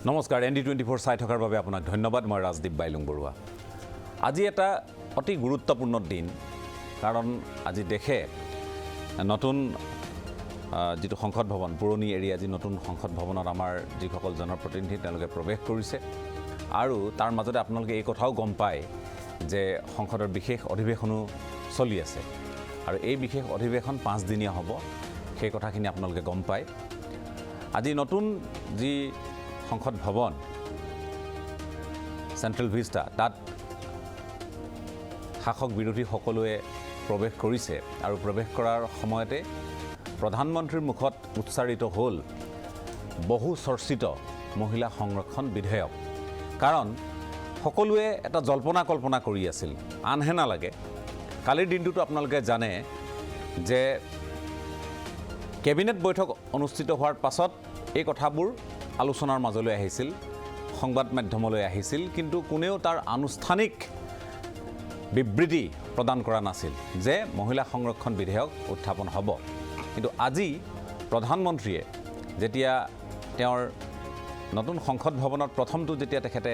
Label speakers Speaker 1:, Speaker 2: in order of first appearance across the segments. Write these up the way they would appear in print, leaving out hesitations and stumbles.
Speaker 1: নমস্কাৰ ND24 চাই থকাৰ বাবে আপোনাক ধন্যবাদ মই ৰাজদীপ বাইলুং বৰুৱা আজি এটা অতি গুৰুত্বপূৰ্ণ দিন কাৰণ আজি দেখে নতুন যেটো সংসদ ভৱন পুৰণি এৰিয়া যি নতুন সংসদ ভৱনত আমাৰ যিসকল জনপ্ৰতিনিধি তেওঁলোকে প্ৰৱেশ কৰিছে আৰু তাৰ মাজতে আপোনালোকে এই কথাও গম পায় যে সংসদৰ বিশেষ অধিৱেশনো চলি আছে আৰু এই বিশেষ অধিৱেশন 5 দিনীয়া হ'ব সেই কথাখিনি আপোনালোকে গম পায় আজি নতুন যি সংসদ ভৱন সেন্ট্ৰেল ভিস্টা তাত শাসক বিৰোধী সকলোৱে প্ৰৱেশ কৰিছে আৰু প্ৰৱেশ কৰাৰ সময়তে প্ৰধানমন্ত্ৰীৰ মুখত উচ্চাৰিত হ'ল বহু চৰ্চিত মহিলা সংৰক্ষণ বিধেয়ক কাৰণ সকলোৱে এটা জল্পনা কল্পনা কৰি আছিল আনহে নালাগে কালিৰ দিনটোতো আপোনালোকে জানে যে কেবিনেট বৈঠক অনুষ্ঠিত হোৱাৰ পাছত এই কথাবোৰ আলোচনাৰ মাজলৈ আহিছিল সংবাদ মাধ্যমলৈ আহিছিল কিন্তু কোনেও তাৰ আনুষ্ঠানিক বিবৃতি প্ৰদান কৰা নাছিল যে মহিলা সংৰক্ষণ বিধেয়ক উত্থাপন হ'ব কিন্তু আজি প্ৰধানমন্ত্ৰীয়ে যেতিয়া তেওঁৰ নতুন সংসদ ভৱনত প্ৰথমটো যেতিয়া তেখেতে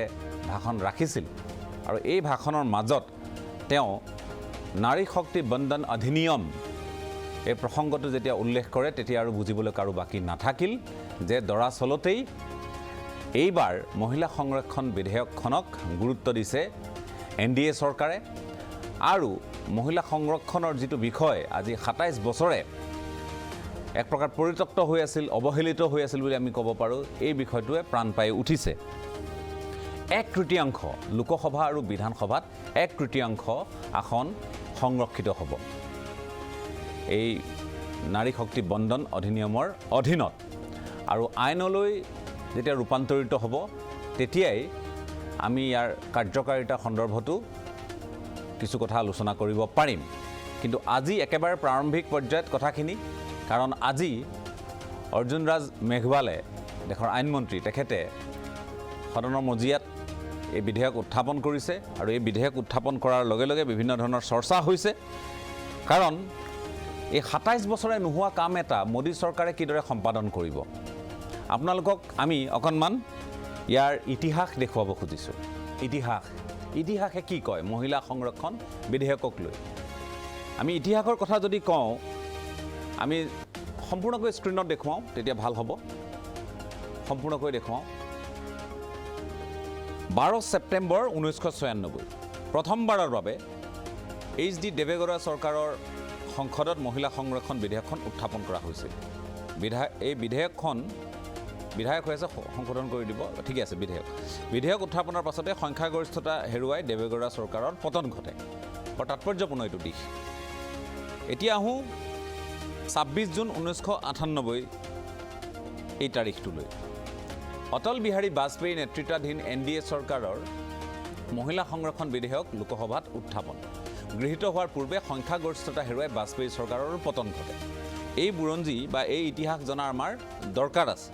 Speaker 1: ভাষণ ৰাখিছিল আৰু এই ভাষণৰ মাজত তেওঁ নাৰী শক্তি বন্দন অধিনিয়ম এই প্ৰসংগটো যেতিয়া উল্লেখ কৰে তেতিয়া আৰু বুজিবলৈ কাৰো বাকি নাথাকিল যে দৰাচলতেই এইবাৰ মহিলা সংৰক্ষণ বিধেয়কখনক গুৰুত্ব দিছে NDA চৰকাৰে আৰু মহিলা সংৰক্ষণৰ যেটো বিষয় আজি 27 বছৰে এক প্ৰকাৰ পৰিত্যক্ত হৈ আছিল অৱহেলিত হৈ আছিল বুলি আমি ক'ব পাৰো এই বিষয়টোৱে প্ৰাণ পাই উঠিছে 1/3 লোকসভা আৰু বিধানসভাত 1/3 আসন সংৰক্ষিত হ'ব এই নাৰী শক্তি বন্দন অধিনিয়মৰ অধীনত আৰু আইনলৈ যেতিয়া ৰূপান্তৰিত হ'ব তেতিয়াই আমি ইয়াৰ কাৰ্যকাৰিতা সন্দৰ্ভতো কিছু কথা আলোচনা কৰিব পাৰিম কিন্তু আজি একেবাৰে প্ৰাৰম্ভিক পৰ্যায়ত কথাখিনি কাৰণ আজি অৰ্জুন ৰাজ মেঘৱালে দেশৰ আইনমন্ত্ৰী তেখেতে সদনৰ মজিয়াত এই বিধেয়ক উত্থাপন কৰিছে আৰু এই বিধেয়ক উত্থাপন কৰাৰ লগে লগে বিভিন্ন ধৰণৰ চৰ্চা হৈছে কাৰণ এই 27 বছৰে নোহোৱা কাম এটা মোদী চৰকাৰে কিদৰে সম্পাদন কৰিব আপোনালোকক আমি অকনমান ইয়াৰ ইতিহাস দেখুৱাব খুজিছো ইতিহাসে কি কয় মহিলা সংৰক্ষণ বিধেয়কক লৈ আমি ইতিহাসৰ কথা যদি কওঁ আমি সম্পূৰ্ণকৈ স্ক্ৰীনত দেখুৱাও তেতিয়া ভাল হ'ব সম্পূৰ্ণকৈ দেখুৱাও 12 ছেপ্টেম্বৰ 1996 প্ৰথমবাৰৰ বাবে HD দেৱেগৌড়া চৰকাৰৰ সংসদত মহিলা সংৰক্ষণ বিধেয়কখন উত্থাপন কৰা হৈছিল এই বিধেয়ক হৈছে সংশোধন কৰি দিব ঠিক আছে বিধেয়ক উত্থাপনৰ পাছতে সংখ্যাগৰিষ্ঠতা হেৰুৱাই দেৱেগৌড়া চৰকাৰৰ পতন ঘটে বৰ তাৎপৰ্যপূৰ্ণ এইটো দিশ এতিয়া আহোঁ 26 জুন 1998 এই তাৰিখটোলৈ অটল বিহাৰী বাজপেয়ী নেতৃত্বাধীন NDA চৰকাৰৰ মহিলা সংৰক্ষণ বিধেয়ক লোকসভাত উত্থাপন গৃহীত হোৱাৰ পূৰ্বে সংখ্যাগৰিষ্ঠতা হেৰুৱাই বাজপেয়ী চৰকাৰৰ পতন ঘটে এই বুৰঞ্জী বা এই ইতিহাস জনা আমাৰ দৰকাৰ আছে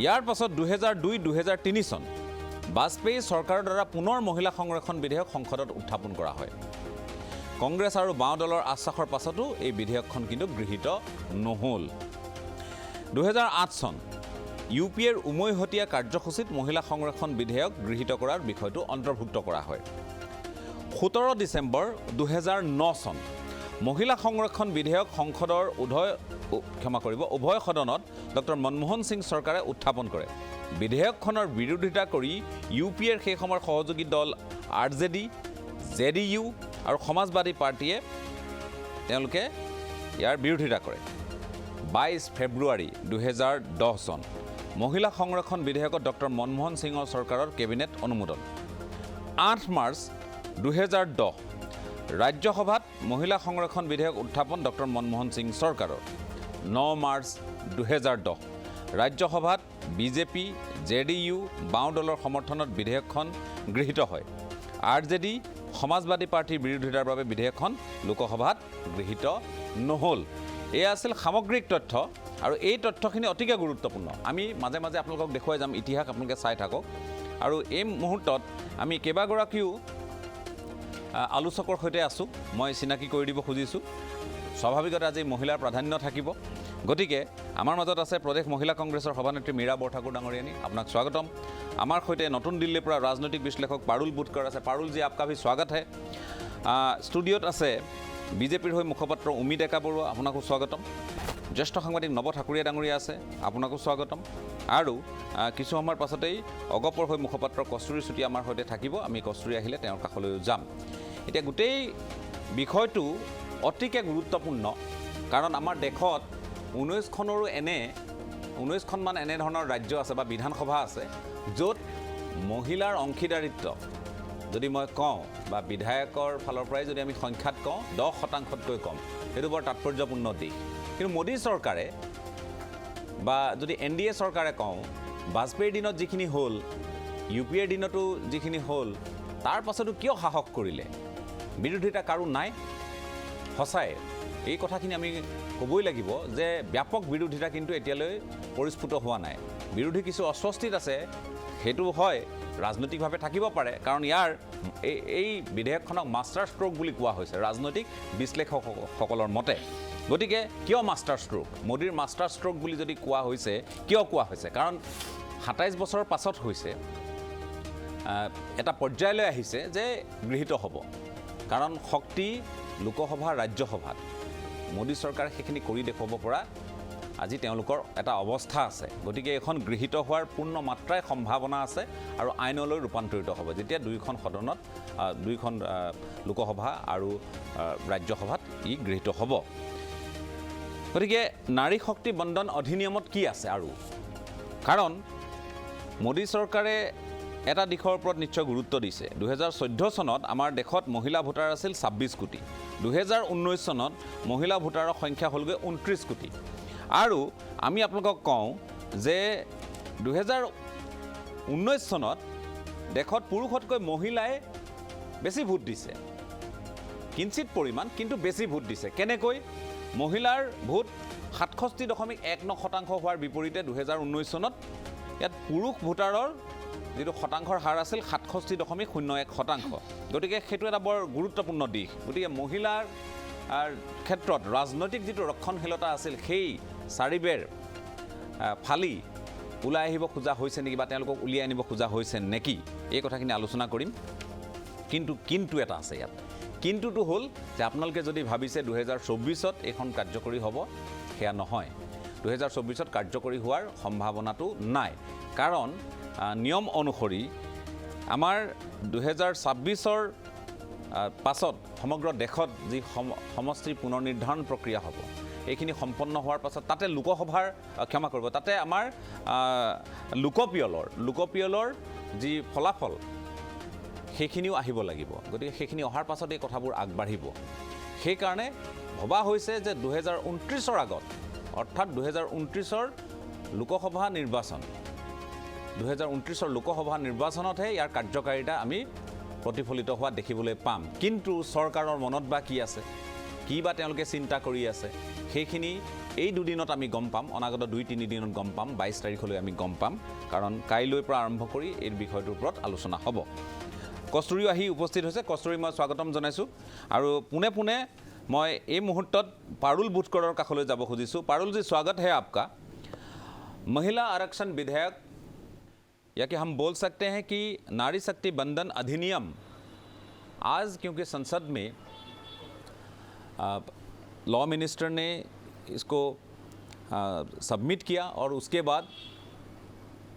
Speaker 1: ইয়াৰ পাছত 2002-2003 চন বাজপেয়ী চৰকাৰৰ দ্বাৰা পুনৰ মহিলা সংৰক্ষণ বিধেয়ক সংসদত উত্থাপন কৰা হয় কংগ্ৰেছ আৰু বাওঁ দলৰ আশ্বাসৰ পাছতো এই বিধেয়কখন কিন্তু গৃহীত নহল 2008 চন UPAৰ উমৈহতীয়া কাৰ্যসূচীত মহিলা সংৰক্ষণ বিধেয়ক গৃহীত কৰাৰ বিষয়টো অন্তৰ্ভুক্ত কৰা হয় 17 ডিচেম্বৰ 2009 চন মহিলা সংৰক্ষণ বিধেয়ক সংসদৰ উভয় সদনত ডক্টৰ মনমোহন সিং চৰকাৰে উত্থাপন কৰে বিধেয়কখনৰ বিৰোধিতা কৰি UPAৰ সেই সময়ৰ সহযোগী দল RJD JDU আৰু সমাজবাদী পাৰ্টিয়ে তেওঁলোকে ইয়াৰ বিৰোধিতা কৰে 22 ফেব্ৰুৱাৰী 2010 চন মহিলা সংৰক্ষণ বিধেয়কত ডক্টৰ মনমোহন সিঙৰ চৰকাৰৰ কেবিনেট অনুমোদন 8 মাৰ্চ 2010 ৰাজ্যসভাত মহিলা সংৰক্ষণ বিধেয়ক উত্থাপন ডক্টৰ মনমোহন সিং চৰকাৰৰ 9 মাৰ্চ 2010 ৰাজ্যসভাত বিজেপি JDU বাওঁ দলৰ সমৰ্থনত বিধেয়কখন গৃহীত হয় RJD সমাজবাদী পাৰ্টিৰ বিৰোধিতাৰ বাবে বিধেয়কখন লোকসভাত গৃহীত নহল এয়া আছিল সামগ্ৰিক তথ্য আৰু এই তথ্যখিনি অতিকে গুৰুত্বপূৰ্ণ আমি মাজে মাজে আপোনালোকক দেখুৱাই যাম ইতিহাস আপোনালোকে চাই থাকক আৰু এই মুহূৰ্তত আমি কেইবাগৰাকীও আলোচকৰ সৈতে আছো মই চিনাকি কৰি দিব খুজিছো স্বাভাৱিকতে আজি মহিলাৰ প্ৰাধান্য থাকিব গতিকে আমাৰ মাজত আছে প্ৰদেশ মহিলা কংগ্ৰেছৰ সভানেত্ৰী মীৰা বৰঠাকুৰ ডাঙৰীয়ানী, আপোনাক স্বাগতম। আমাৰ সৈতে নতুন দিল্লীৰ পৰা ৰাজনৈতিক বিশ্লেষক পাৰুল বুটকৰ আছে। পাৰুল জি, आपका भी स्वागत है। ষ্টুডিঅ'ত আছে বিজেপিৰ হৈ মুখপাত্ৰ উমি ডেকা বৰুৱা, আপোনাকো স্বাগতম। জ্যেষ্ঠ সাংবাদিক নৱ ঠাকুৰীয়া ডাঙৰীয়া আছে, আপোনাকো স্বাগতম। আৰু কিছু সময়ৰ পাছতেই অগপৰ হৈ মুখপাত্ৰ কস্তুৰী চুতীয়া আমাৰ সৈতে থাকিব। আমি কস্তুৰী আহিলে তেওঁৰ কাষলৈও যাম। এতিয়া গোটেই বিষয়টো অতিকে গুৰুত্বপূৰ্ণ, কাৰণ আমাৰ দেশত 19খনমান এনেধৰণৰ ৰাজ্য আছে বা বিধানসভা আছে য'ত মহিলাৰ অংশীদাৰিত্ব যদি মই কওঁ বা বিধায়কৰ ফালৰ পৰাই যদি আমি সংখ্যাত কওঁ 10%তকৈ কম। সেইটো বৰ তাৎপৰ্যপূৰ্ণ দিশ। কিন্তু মোদী চৰকাৰে বা যদি NDA চৰকাৰে কওঁ, বাজপেয়ীৰ দিনত যিখিনি হ'ল, UPAৰ দিনতো যিখিনি হ'ল, তাৰ পাছতো কিয় সাহস কৰিলে? বিৰোধিতা কাৰো নাই? সঁচাই এই কথাখিনি আমি ক'বই লাগিব যে ব্যাপক বিৰোধিতা কিন্তু এতিয়ালৈ পৰিস্ফুট হোৱা নাই। বিৰোধী কিছু অস্বস্তিত আছে, সেইটো হয়, ৰাজনৈতিকভাৱে থাকিব পাৰে, কাৰণ ইয়াৰ এই বিধেয়কখনক মাষ্টাৰ ষ্ট্ৰোক বুলি কোৱা হৈছে ৰাজনৈতিক বিশ্লেষকসকলৰ মতে। গতিকে কিয় মাষ্টাৰ ষ্ট্ৰোক? মোদীৰ মাষ্টাৰ ষ্ট্ৰোক বুলি যদি কোৱা হৈছে, কিয় কোৱা হৈছে? কাৰণ 27 বছৰৰ পাছত হৈছে, এটা পৰ্যায়লৈ আহিছে যে গৃহীত হ'ব। কাৰণ শক্তি লোকসভা ৰাজ্যসভাত মোদী চৰকাৰে সেইখিনি কৰি দেখুৱাব পৰা আজি তেওঁলোকৰ এটা অৱস্থা আছে। গতিকে এখন গৃহীত হোৱাৰ পূৰ্ণ মাত্ৰাই সম্ভাৱনা আছে আৰু আইনলৈ ৰূপান্তৰিত হ'ব যেতিয়া দুয়োখন সদনত, দুয়োখন লোকসভা আৰু ৰাজ্যসভাত ই গৃহীত হ'ব। গতিকে নাৰী শক্তি বন্দন অধিনিয়মত কি আছে আৰু? কাৰণ মোদী চৰকাৰে এটা দিশৰ ওপৰত নিশ্চয় গুৰুত্ব দিছে। 2014 চনত আমাৰ দেশত মহিলা ভোটাৰ আছিল 26 কোটি। 2019 চনত মহিলা ভোটাৰৰ সংখ্যা হ'লগৈ 29 কোটি। আৰু আমি আপোনালোকক কওঁ যে 2019 চনত দেশত পুৰুষতকৈ মহিলাই বেছি ভোট দিছে। কিঞ্চিত পৰিমাণ, কিন্তু বেছি ভোট দিছে। কেনেকৈ? মহিলাৰ ভোট 67.19% হোৱাৰ বিপৰীতে 2019 চনত ইয়াত পুৰুষ ভোটাৰৰ যিটো শতাংশৰ হাৰ আছিল 67.01%। গতিকে সেইটো এটা বৰ গুৰুত্বপূৰ্ণ দিশ। গতিকে মহিলাৰ ক্ষেত্ৰত ৰাজনৈতিক যিটো ৰক্ষণশীলতা আছিল, সেই চাৰিবেৰ ফালি ওলাই আহিব খোজা হৈছে নেকি বা তেওঁলোকক উলিয়াই আনিব খোজা হৈছে নেকি, এই কথাখিনি আলোচনা কৰিম। কিন্তু এটা আছে ইয়াত। কিন্তুটো হ'ল যে আপোনালোকে যদি ভাবিছে 2024ত এইখন কাৰ্যকৰী হ'ব, সেয়া নহয়। 2024ত কাৰ্যকৰী হোৱাৰ সম্ভাৱনাটো নাই। কাৰণ নিয়ম অনুসৰি আমাৰ 2026ৰ পাছত সমগ্ৰ দেশত যি সমষ্টিৰ পুনৰ নিৰ্ধাৰণ প্ৰক্ৰিয়া হ'ব, এইখিনি সম্পন্ন হোৱাৰ পাছত তাতে লোকসভাৰ ক্ষমা কৰিব, তাতে আমাৰ লোকপিয়লৰ যি ফলাফল সেইখিনিও আহিব লাগিব। গতিকে সেইখিনি অহাৰ পাছত এই কথাবোৰ আগবাঢ়িব। সেইকাৰণে ভবা হৈছে যে 2029ৰ আগত, অৰ্থাৎ 2029ৰ লোকসভা নিৰ্বাচন, 2029ৰ লোকসভা নিৰ্বাচনতহে ইয়াৰ কাৰ্যকাৰিতা আমি প্ৰতিফলিত হোৱা দেখিবলৈ পাম। কিন্তু চৰকাৰৰ মনত বা কি আছে, কি বা তেওঁলোকে চিন্তা কৰি আছে, সেইখিনি এই দুদিনত আমি গম পাম। অনাগত 2-3 দিনত গম পাম। 22 তাৰিখলৈ আমি গম পাম, কাৰণ কাইলৈৰ পৰা আৰম্ভ কৰি এই বিষয়টোৰ ওপৰত আলোচনা হ'ব। কস্তুৰীও আহি উপস্থিত হৈছে। কস্তুৰী, মই স্বাগতম জনাইছোঁ। আৰু পোনে পোনে মই এই মুহূৰ্তত পাৰুল বুটকৰৰ কাষলৈ যাব খুজিছোঁ। পাৰুল जी, स्वागत है आपका। महिला आरक्षण विधेयक, या कि हम बोल सकते हैं कि नारी शक्ति बंधन अधिनियम, आज क्योंकि संसद में लॉ मिनिस्टर ने इसको सबमिट किया और उसके बाद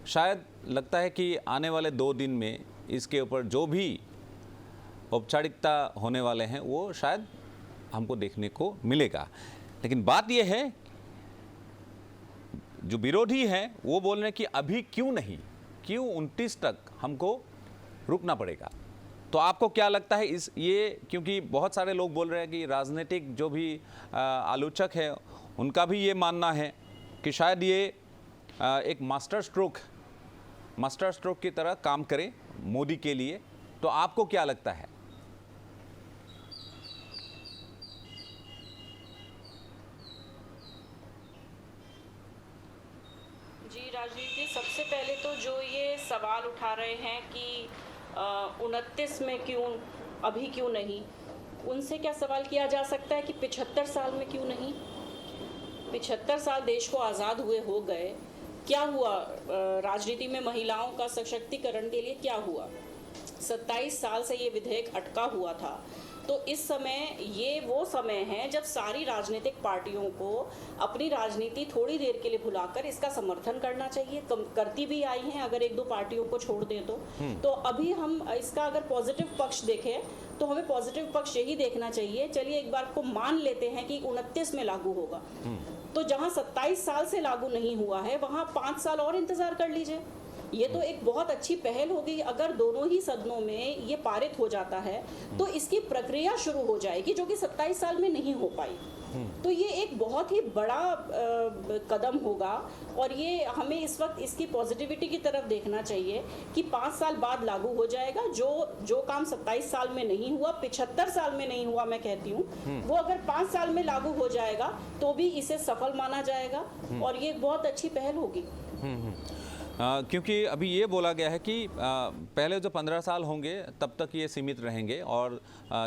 Speaker 1: शायद लगता है कि आने वाले 2 दिन में इसके ऊपर जो भी औपचारिकता होने वाले हैं वो शायद हमको देखने को मिलेगा। लेकिन बात ये है, जो विरोधी हैं वो बोल रहे हैं कि अभी क्यों नहीं, क्यों 29 तक हमको रुकना पड़ेगा? तो आपको क्या लगता है ये, क्योंकि बहुत सारे लोग बोल रहे हैं कि राजनीतिक जो भी आलोचक है उनका भी ये मानना है कि शायद ये एक मास्टर स्ट्रोक की तरह काम करे मोदी के लिए। तो आपको क्या लगता है?
Speaker 2: जी, राजनीति सबसे पहले तो जो ये सवाल उठा रहे हैं कि 29 में क्यों, अभी क्यों नहीं, उनसे क्या सवाल किया जा सकता है कि 75 साल में क्यों नहीं? 75 साल देश को आज़ाद हुए हो गए, क्या हुआ राजनीति में महिलाओं का सशक्तिकरण के लिए क्या हुआ? 27 साल से ये विधेयक अटका हुआ था। तो इस समय ये वो समय है जब सारी राजनीतिक पार्टियों को अपनी राजनीति थोड़ी देर के लिए भुलाकर इसका समर्थन करना चाहिए। करती भी आई हैं, अगर एक दो पार्टियों को छोड़ दें तो अभी हम इसका अगर पॉजिटिव पक्ष देखें तो हमें पॉजिटिव पक्ष यही देखना चाहिए। चलिए एक बार को मान लेते हैं कि 29 में लागू होगा, तो जहां 27 साल से लागू नहीं हुआ है वहां 5 साल और इंतजार कर लीजिए। ये तो एक बहुत अच्छी पहल होगी। अगर दोनों ही सदनों में ये पारित हो जाता है तो इसकी प्रक्रिया शुरू हो जाएगी, जो कि 27 साल में नहीं हो पाई। तो ये एक बहुत ही बड़ा कदम होगा और ये हमें इस वक्त इसकी पॉजिटिविटी की तरफ देखना चाहिए कि 5 साल बाद लागू हो जाएगा। जो काम 27 साल में नहीं हुआ, 75 साल में नहीं हुआ, मैं कहती हूँ, वो अगर 5 साल में लागू हो जाएगा तो भी इसे सफल माना जाएगा और ये बहुत अच्छी पहल होगी।
Speaker 1: क्योंकि अभी ये बोला गया है कि पहले जो 15 साल होंगे तब तक ये सीमित रहेंगे और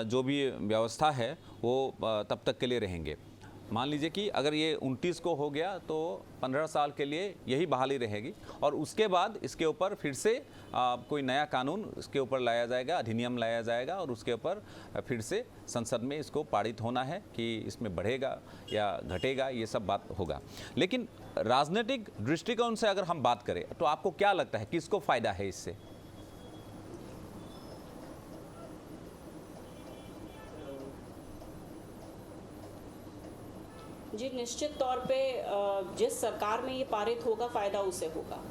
Speaker 1: जो भी व्यवस्था है वो तब तक के लिए रहेंगे। मान लीजिए कि अगर ये 29 को हो गया तो 15 साल के लिए यही बहाली रहेगी और उसके बाद इसके ऊपर फिर से कोई नया कानून इसके ऊपर लाया जाएगा, अधिनियम लाया जाएगा और उसके ऊपर फिर से संसद में इसको पारित होना है कि इसमें बढ़ेगा या घटेगा, ये सब बात होगा। लेकिन राजनीतिक दृष्टिकोण से अगर हम बात करें तो आपको क्या लगता है किसको फ़ायदा है इससे?
Speaker 2: जी, निश्चित तौर पे जिस सरकार में ये पारित होगा फ़ायदा उसे होगा।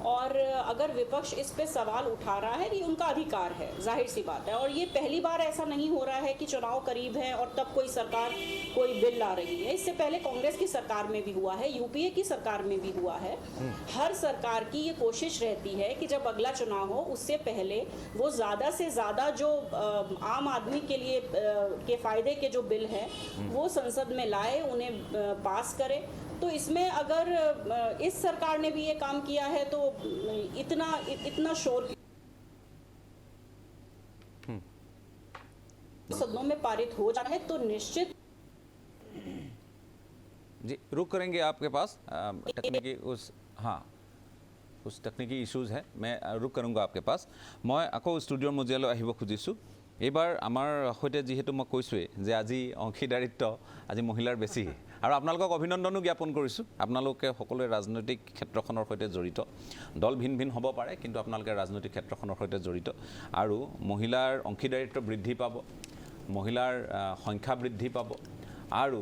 Speaker 2: और अगर विपक्ष इस पे सवाल उठा रहा है, ये उनका अधिकार है, जाहिर सी बात है। और ये पहली बार ऐसा नहीं हो रहा है कि चुनाव करीब है और तब कोई सरकार कोई बिल ला रही है। इससे पहले कांग्रेस की सरकार में भी हुआ है, यूपीए की सरकार में भी हुआ है। हर सरकार की ये कोशिश रहती है कि जब अगला चुनाव हो उससे पहले वो ज़्यादा से ज़्यादा जो आम आदमी के लिए के फ़ायदे के जो बिल हैं वो संसद में लाए, उन्हें पास करे। तो इसमें अगर इस सरकार ने भी ये काम किया है तो इतना शोर सदनों में पारित हो जाना है तो निश्चित।
Speaker 1: जी, रुक करेंगे आपके पास तकनीकी उस तकनीकी इश्यूज है, मैं रुक करूँगा आपके पास। मैं आको स्टूडियोर मजियाলৈ আহিব খুজিছোঁ। এইবাৰ আমাৰ সৈতে যিহেতু মই কৈছোঁৱেই যে আজি অংশীদাৰিত্ব আজি মহিলাৰ বেছি আৰু আপোনালোকক অভিনন্দনো জ্ঞাপন কৰিছোঁ। আপোনালোকে সকলোৱে ৰাজনৈতিক ক্ষেত্ৰখনৰ সৈতে জড়িত, দল ভিন ভিন হ'ব পাৰে কিন্তু আপোনালোকে ৰাজনৈতিক ক্ষেত্ৰখনৰ সৈতে জড়িত আৰু মহিলাৰ অংশীদাৰিত্ব বৃদ্ধি পাব, মহিলাৰ সংখ্যা বৃদ্ধি পাব আৰু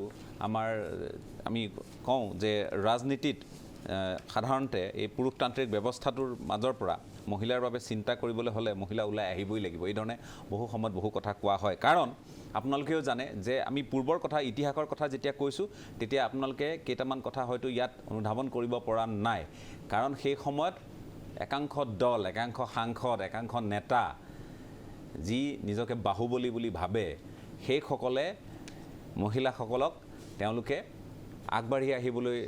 Speaker 1: আমি কওঁ যে ৰাজনীতিত সাধাৰণতে এই পুৰুষতান্ত্ৰিক ব্যৱস্থাটোৰ মাজৰ পৰা মহিলাৰ বাবে চিন্তা কৰিবলৈ হ'লে মহিলা ওলাই আহিবই লাগিব। এই ধৰণে বহু সময়ত বহু কথা কোৱা হয়। কাৰণ আপোনালোকেও জানে যে আমি পূৰ্বৰ কথা ইতিহাসৰ কথা যেতিয়া কৈছোঁ তেতিয়া আপোনালোকে কেইটামান কথা হয়তো ইয়াত অনুধাৱন কৰিব পৰা নাই। কাৰণ সেই সময়ত একাংশ দল, একাংশ সাংসদ, একাংশ নেতা যি নিজকে বাহুবলী বুলি ভাবে সেইসকলে মহিলাসকলক তেওঁলোকে আগবাঢ়ি আহিবলৈ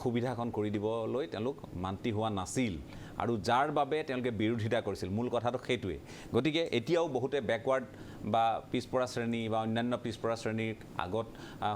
Speaker 1: সুবিধাখন কৰি দিবলৈ তেওঁলোক মান্তি হোৱা নাছিল আৰু যাৰ বাবে তেওঁলোকে বিৰোধিতা কৰিছিল। মূল কথাটো সেইটোৱে। গতিকে এতিয়াও বহুতে বেকৱাৰ্ড বা পিছপৰা শ্ৰেণী বা অন্যান্য পিছপৰা শ্ৰেণীৰ আগত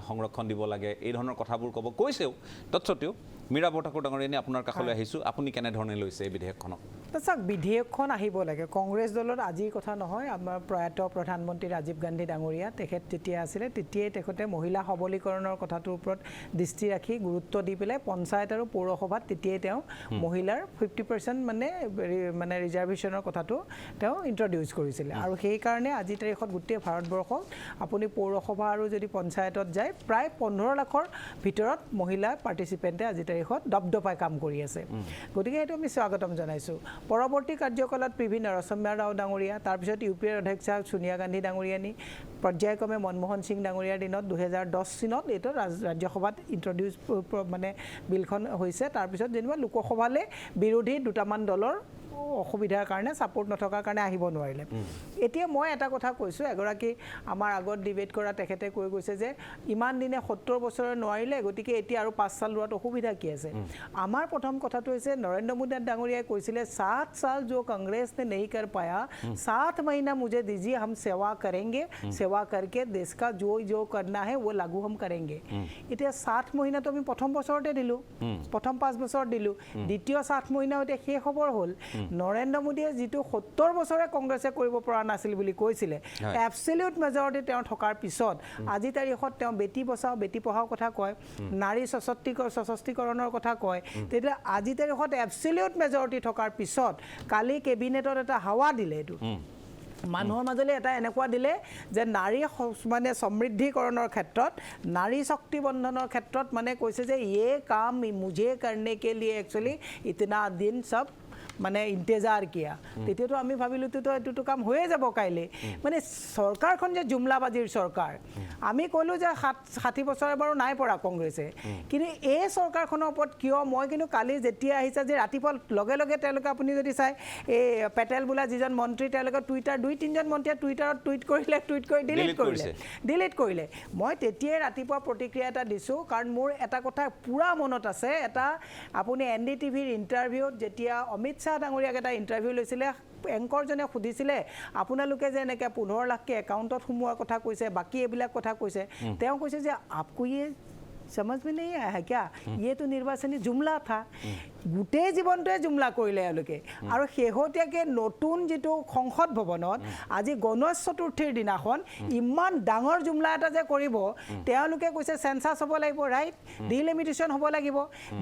Speaker 1: সংৰক্ষণ দিব লাগে এই ধৰণৰ কথাবোৰ ক'ব কৈছেও। তৎসত্ত্বেও মীৰা বৰঠাকুৰ ডাঙৰীয়ানী আপোনাৰ কাষলৈ আহিছোঁ, আপুনি কেনেধৰণে লৈছে এই বিধেয়কখনক?
Speaker 3: চাওক, বিধেয়কখন আহিব লাগে। কংগ্ৰেছ দলত আজিৰ কথা নহয়, আমাৰ প্ৰয়াত প্ৰধানমন্ত্ৰী ৰাজীৱ গান্ধী ডাঙৰীয়া তেখেত যেতিয়া আছিলে তেতিয়াই তেখেতে মহিলা সবলীকৰণৰ কথাটোৰ ওপৰত দৃষ্টি ৰাখি গুৰুত্ব দি পেলাই পঞ্চায়ত আৰু পৌৰসভাত তেতিয়াই তেওঁ মহিলাৰ 50% মানে ৰিজাৰ্ভেশ্যনৰ কথাটো তেওঁ ইণ্ট্ৰডিউচ কৰিছিলে। আৰু সেইকাৰণে আজি তাৰিখত গোটেই ভাৰতবৰ্ষত আপুনি পৌৰসভা আৰু যদি পঞ্চায়তত যায় প্ৰায় 15 লাখৰ ভিতৰত মহিলা পাৰ্টিচিপেণ্টে আজি তাৰিখত দপদপাই কাম কৰি আছে। গতিকে এইটো আমি স্বাগতম জনাইছোঁ। পৰৱৰ্তী কাৰ্যকালত পি.ভি. নৰসিম্হা ৰাও ডাঙৰীয়া, তাৰপিছত ইউপিএৰ অধ্যক্ষা ছোনিয়া গান্ধী ডাঙৰীয়ানী, পৰ্যায়ক্ৰমে মনমোহন সিং ডাঙৰীয়াৰ দিনত 2010 চনত এইটো ৰাজ্যসভাত ইণ্ট্ৰডিউচ মানে বিলখন হৈছে। তাৰপিছত যেনিবা লোকসভালৈ বিৰোধী দুটামান দলৰ অসুবিধাৰ কাৰণে ছাপোৰ্ট নথকাৰ কাৰণে আহিব নোৱাৰিলে এতিয়া মই এটা কথা কৈছোঁ এগৰাকী আমাৰ আগত ডিবেট কৰা তেখেতে কৈ গৈছে যে ইমান দিনে 70 বছৰে নোৱাৰিলে গতিকে এতিয়া আৰু 5 সাল লোৱাত অসুবিধা কি আছে আমাৰ প্ৰথম কথাটো হৈছে নৰেন্দ্ৰ মোদী ডাঙৰীয়াই কৈছিলে 7 साल जो कांग्रेस ने नहीं कर पाया 7 महीना मुझे दीजिए हम सेवा करेंगे सेवा करके देश का जो करना है वो लागू हम करेंगे এতিয়া 7 মহিনা তো আমি প্ৰথম বছৰতে দিলো প্ৰথম 5 বছৰ দিলো দ্বিতীয় 7 মহিনা এতিয়া শেষ খবৰ হ'ল নৰেন্দ্ৰ মোদীয়ে যেটো 70 বছৰে কংগ্ৰেছে কৰিব পৰা নাছিল বুলি কৈছিলে এবছলিউট মেজৰিটি তেওঁ থকাৰ পিছত আজি তাৰিখত তেওঁ বেটি বচাও বেটি পঢ়াও কথা কয় নাৰী সশক্তিকৰণৰ কথা কয় তেতিয়া আজি তাৰিখত এবছলিউট মেজৰিটি থকাৰ পিছত কালি কেবিনেটত এটা হাৱা দিলে এটো মানুহৰ মাজলৈ এটা এনেকুৱা দিলে যে নাৰী মানে সমৃদ্ধিকৰণৰ ক্ষেত্ৰত নাৰী শক্তি বন্ধনৰ ক্ষেত্ৰত মানে কৈছে যে ये काम मुझे करने के लिए एक्चुअली इतना दिन सब মানে ইন্তেজাৰ কিয়া তেতিয়াতো আমি ভাবিলো তো এটো কাম হৈয়ে যাব কাইলে মানে সৰকাৰখন যে জুমলাবাজিৰ সৰকাৰ আমি কইলো যে 60 বছৰ বাৰু নাই পৰা কংগ্ৰেছে কিন্তু এই সৰকাৰখনৰ ওপৰত কিয় মই কিন্তু কালি যেতিয়া আহিছে যে ৰাতিপুৱা লগে লগে তেওঁলোকে আপুনি যদি চাই এই পেটেল বুলা যিজন মন্ত্ৰী তেওঁলোকে টুইটাৰ 2-3জন মন্ত্ৰীয়ে টুইটাৰত টুইট কৰিলে টুইট কৰি ডিলিট কৰিলে মই তেতিয়াই ৰাতিপুৱা প্ৰতিক্ৰিয়া এটা দিছো কাৰণ মোৰ এটা কথা পুৰা মনত আছে এটা আপুনি এনডিটিভিৰ ইন্টাৰভিউত যেতিয়া অমিত ডাঙৰীয়াক এটা ইন্টাৰভিউ লৈছিলে এংকৰজনে সুধিছিলে আপোনালোকে যে এনেকে 15 লাখকে একাউণ্টত সোমোৱাৰ কথা কৈছে বাকি এবিলাক কথা কৈছে তেওঁ কৈছে যে आपको ये समझ में नहीं आया है क्या ये तो निर्वाचनी जुमला था गुटे जीवनटे जुमला কৰিলে এলোকে আৰু হেহতিয়াকে নতুন যেটো সংসদ ভৱনত আজি গণেশ চতুৰ্থীৰ দিনাখন ইমান ডাঙৰ জুমলা এটা যে কৰিব তেওঁলোকে কৈছে সেন্সাস হ'ব লাগিব ৰাইট ডিলিমিটেশন হ'ব লাগিব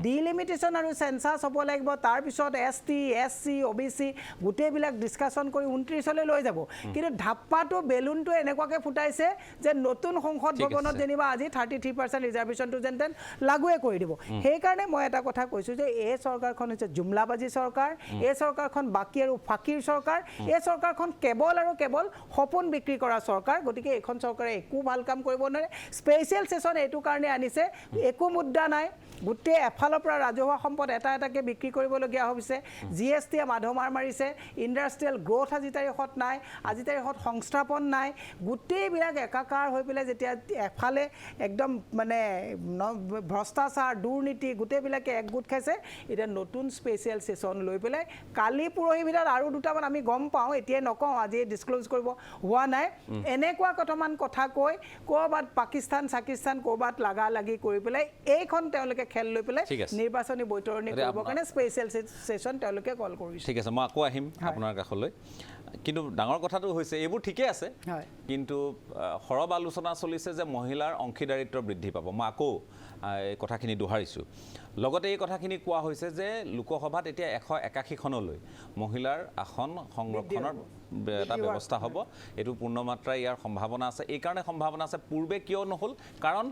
Speaker 3: ডিলিমিটেশন আৰু সেন্সাস হ'ব লাগিব তাৰ পিছত এসটি এসসি ওবিসি গুটে বিলাক ডিসকাশন কৰি 29 লৈ লৈ যাব কিন্তু ধাপ্পাটো বেলুনটো এনেকুৱাকে ফুটাইছে যে নতুন সংসদ ভৱনত যেনিবা আজি 33% ৰিজাৰ্ভেশন যেন লাগুৱে কৰি দিব সেই কাৰণে মই এটা কথা কৈছো যে এই সৰকাৰখন হৈছে জুমলাবাজি সৰকাৰ এই সৰকাৰখন বাকি আৰু ফাকিৰ সৰকাৰ এই সৰকাৰখন কেৱল আৰু কেৱল সপোন বিক্ৰী কৰা সৰকাৰ গতিকে এখন সৰকাৰে একো ভাল কাম কৰিব নোৱাৰে স্পেশাল সেশন এটো কাৰণে আনিছে একো মুদ্দা নাই গুটে এফালৰ পৰা ৰাজহুৱা সম্পদ এটা এটাকে বিক্ৰী কৰিবলগীয়া হৈছে জিএসটি মাধমাৰ মাৰিছে ইন্ডাষ্ট্ৰিয়েল গ্ৰোথ আজি তাৰিখত নাই আজি তাৰিখত সংস্থাপন নাই গুটে বিলাক একাকাৰ হৈ পেলে যেতিয়া এফালে একদম মানে ভ্ৰষ্টাচাৰ দুৰ্নীতি গুটে বিলাকে একগুট খাইছে এটা নতুন স্পেশাল সেশন লৈ পেলাই কালি পুৰহি ভিতৰত আৰু দুটামান আমি গম পাওঁ এতিয়া নকওঁ আজি ডিসক্লোজ কৰিব হোৱা নাই এনেকুৱা কতমান কথা কৈ কোবাত পাকিস্তান সাকিস্তান কোবাত লাগা লাগি কৰি পেলাই এইখন তেওঁলোকে খেল লৈ পেলাই নিৰ্বাচনী বৈতৰণি কৰিব কাৰণে স্পেশাল সেশন তেওঁলোকে কল কৰিছে
Speaker 1: ঠিক আছে মই আকৌ আহিম আপোনাৰ কাষলৈ কিন্তু ডাঙৰ কথাটো হৈছে এইবোৰ ঠিকে আছে কিন্তু হৰব আলোচনা চলিছে যে মহিলাৰ অংশীদাৰিত্ব বৃদ্ধি পাব মই আকৌ এই কথাখিনি দোহাৰিছো লগতে এই কথাখিনি কোৱা হৈছে যে লোকসভাত এতিয়া 181 খনলৈ মহিলাৰ আসন সংৰক্ষণৰ এটা ব্যৱস্থা হ'ব এটো পূৰ্ণমাত্ৰা ইয়াৰ সম্ভাৱনা আছে এই কাৰণে সম্ভাৱনা আছে পূৰ্বে কিয় নহল কাৰণ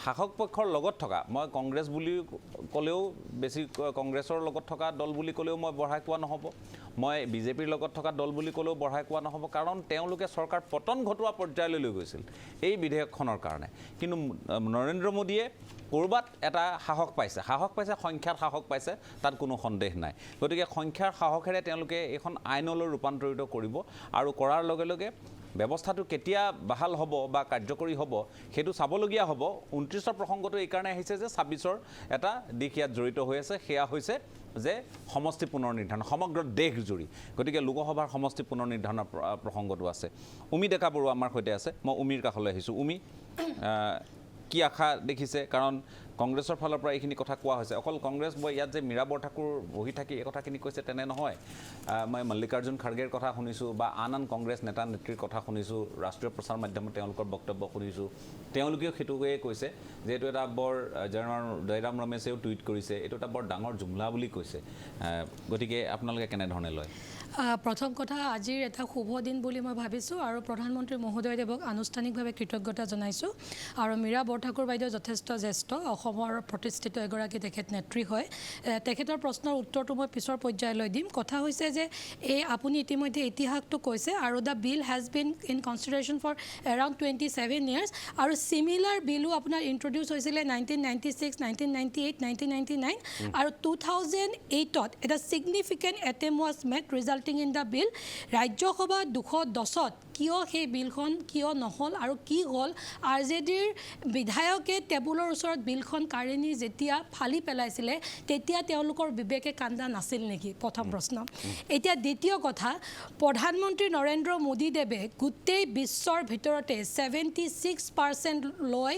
Speaker 1: শাসক পক্ষৰ লগত থকা মই কংগ্ৰেছ বুলি কলেও বেছি কংগ্ৰেছৰ লগত থকা দল বুলি কলেও মই বঢ়াই কোৱা নহব মই বিজেপিৰ লগত থকা দল বুলি কলেও বঢ়াই কোৱা নহব কাৰণ তেওঁলোকে চৰকাৰ পতন ঘটোৱা পৰ্যায়লৈ লৈ গৈছিল এই বিধেয়কখনৰ কাৰণে কিন্তু নৰেন্দ্ৰ মোদীয়ে কৰবাত এটা সাহস পাইছে সংখ্যাৰ সাহস পাইছে তাত কোনো সন্দেহ নাই গতিকে সংখ্যাৰ সাহসেৰে তেওঁলোকে এখন আইনলৈ ৰূপান্তৰিত কৰিব আৰু কৰাৰ লগে লগে ব্যৱস্থাটো কেতিয়া বাহাল হ'ব বা কাৰ্যকৰী হ'ব হেতু চাবলগীয়া হ'ব 29ৰ প্ৰসংগটো এই কাৰণে আহিছে যে 26ৰ এটা দিশ ইয়াত জড়িত হৈ আছে সেয়া হৈছে যে সমষ্টি পুনৰ নিৰ্ধাৰণ সমগ্ৰ দেশ জুৰি গতিকে লোকসভাৰ সমষ্টি পুনৰ নিৰ্ধাৰণৰ প্ৰসংগটো আছে উমি ডেকা বৰুৱা আমাৰ সৈতে আছে মই উমিৰ কাষলৈ আহিছোঁ উমি কি আশা দেখিছে কাৰণ কংগ্ৰেছৰ ফালৰ পৰা এইখিনি কথা কোৱা হৈছে অকল কংগ্ৰেছ বই ইয়াত যে মীৰা বৰঠাকুৰ বহি থাকি এই কথাখিনি কৈছে তেনে নহয় মই মল্লিকাৰ্জুন খাৰ্গেৰ কথা শুনিছোঁ বা আন কংগ্ৰেছ নেতা নেত্ৰীৰ কথা শুনিছোঁ ৰাষ্ট্ৰীয় প্ৰচাৰ মাধ্যমত তেওঁলোকৰ বক্তব্য শুনিছোঁ তেওঁলোকেও সেইটোৱে কৈছে যে এইটো এটা বৰ জয়ৰাম ৰমেশেও টুইট কৰিছে এইটো এটা বৰ ডাঙৰ জুমলা বুলি কৈছে গতিকে আপোনালোকে কেনেধৰণে লয়
Speaker 4: প্ৰথম কথা আজিৰ এটা শুভ দিন বুলি মই ভাবিছোঁ আৰু প্ৰধানমন্ত্ৰী মহোদয়দেৱক আনুষ্ঠানিকভাৱে কৃতজ্ঞতা জনাইছোঁ আৰু মীৰা বৰঠাকুৰ বাইদেউ যথেষ্ট জ্যেষ্ঠ অসমৰ প্ৰতিষ্ঠিত এগৰাকী তেখেত নেত্ৰী হয় তেখেতৰ প্ৰশ্নৰ উত্তৰটো মই পিছৰ পৰ্যায়লৈ দিম কথা হৈছে যে এই আপুনি ইতিমধ্যে ইতিহাসটো কৈছে আৰু the bill has been in consideration for around 27 years আৰু চিমিলাৰ বিলো আপোনাৰ ইন্ট্ৰডিউচ হৈছিলে 1996 1998 1999 আৰু 2008ত এটা significant attempt was made resulting in the bill Rajya Sabha 210ত কিয় সেই বিলখন কিয় নহল আৰু কি হ'ল আৰজেডিৰ বিধায়কে টেবুলৰ ওচৰত বিলখন কাঢ়ি যেতিয়া ফালি পেলাইছিলে তেতিয়া তেওঁলোকৰ বিবেকে কান্দা নাছিল নেকি প্ৰথম প্ৰশ্ন এতিয়া দ্বিতীয় কথা প্ৰধানমন্ত্ৰী নৰেন্দ্ৰ মোদী দেৱে গোটেই বিশ্বৰ ভিতৰতে 76% লৈ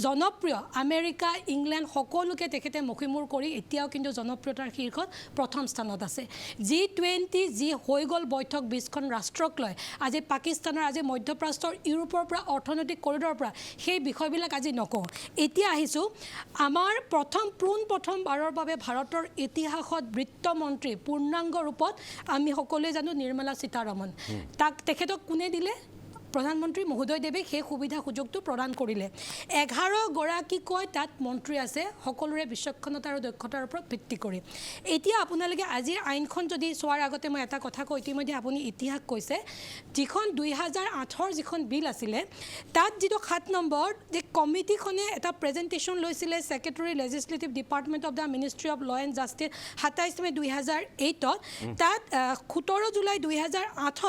Speaker 4: জনপ্ৰিয় আমেৰিকা ইংলেণ্ড সকলোকে তেখেতে মুখিমূৰ কৰি এতিয়াও কিন্তু জনপ্ৰিয়তাৰ শীৰ্ষত প্ৰথম স্থানত আছে G20 যি হৈ গ'ল বৈঠক 20খন ৰাষ্ট্ৰক লৈ আজি পাকিস্তানৰ আজি মধ্যপ্ৰাচ্যৰ ইউৰোপৰ পৰা অৰ্থনৈতিক কৰিডৰৰ পৰা সেই বিষয়বিলাক আজি নকওঁ এতিয়া আহিছোঁ আমাৰ প্ৰথমবাৰৰ বাবে ভাৰতৰ ইতিহাসত বিত্তমন্ত্ৰী পূৰ্ণাংগ ৰূপত আমি সকলোৱে জানো নিৰ্মলা সীতাৰমণ তাক তেখেতক কোনে দিলে প্ৰধানমন্ত্ৰী মহোদয়দেৱে সেই সুবিধা সুযোগটো প্ৰদান কৰিলে 11 গৰাকীকৈ তাত মন্ত্ৰী আছে সকলোৰে বিচক্ষণতা আৰু দক্ষতাৰ ওপৰত ভিত্তি কৰি এতিয়া আপোনালোকে আজিৰ আইনখন যদি চোৱাৰ আগতে মই এটা কথা কৈ ইতিমধ্যে আপুনি ইতিহাস কৈছে যিখন 2008ৰ যিখন বিল আছিলে তাত যিটো 7 নম্বৰ যে কমিটিখনে এটা প্ৰেজেণ্টেশ্যন লৈছিলে secretary legislative department of the ministry of law and justice 27 মে 2008ত তাত 17 জুলাই 2008ত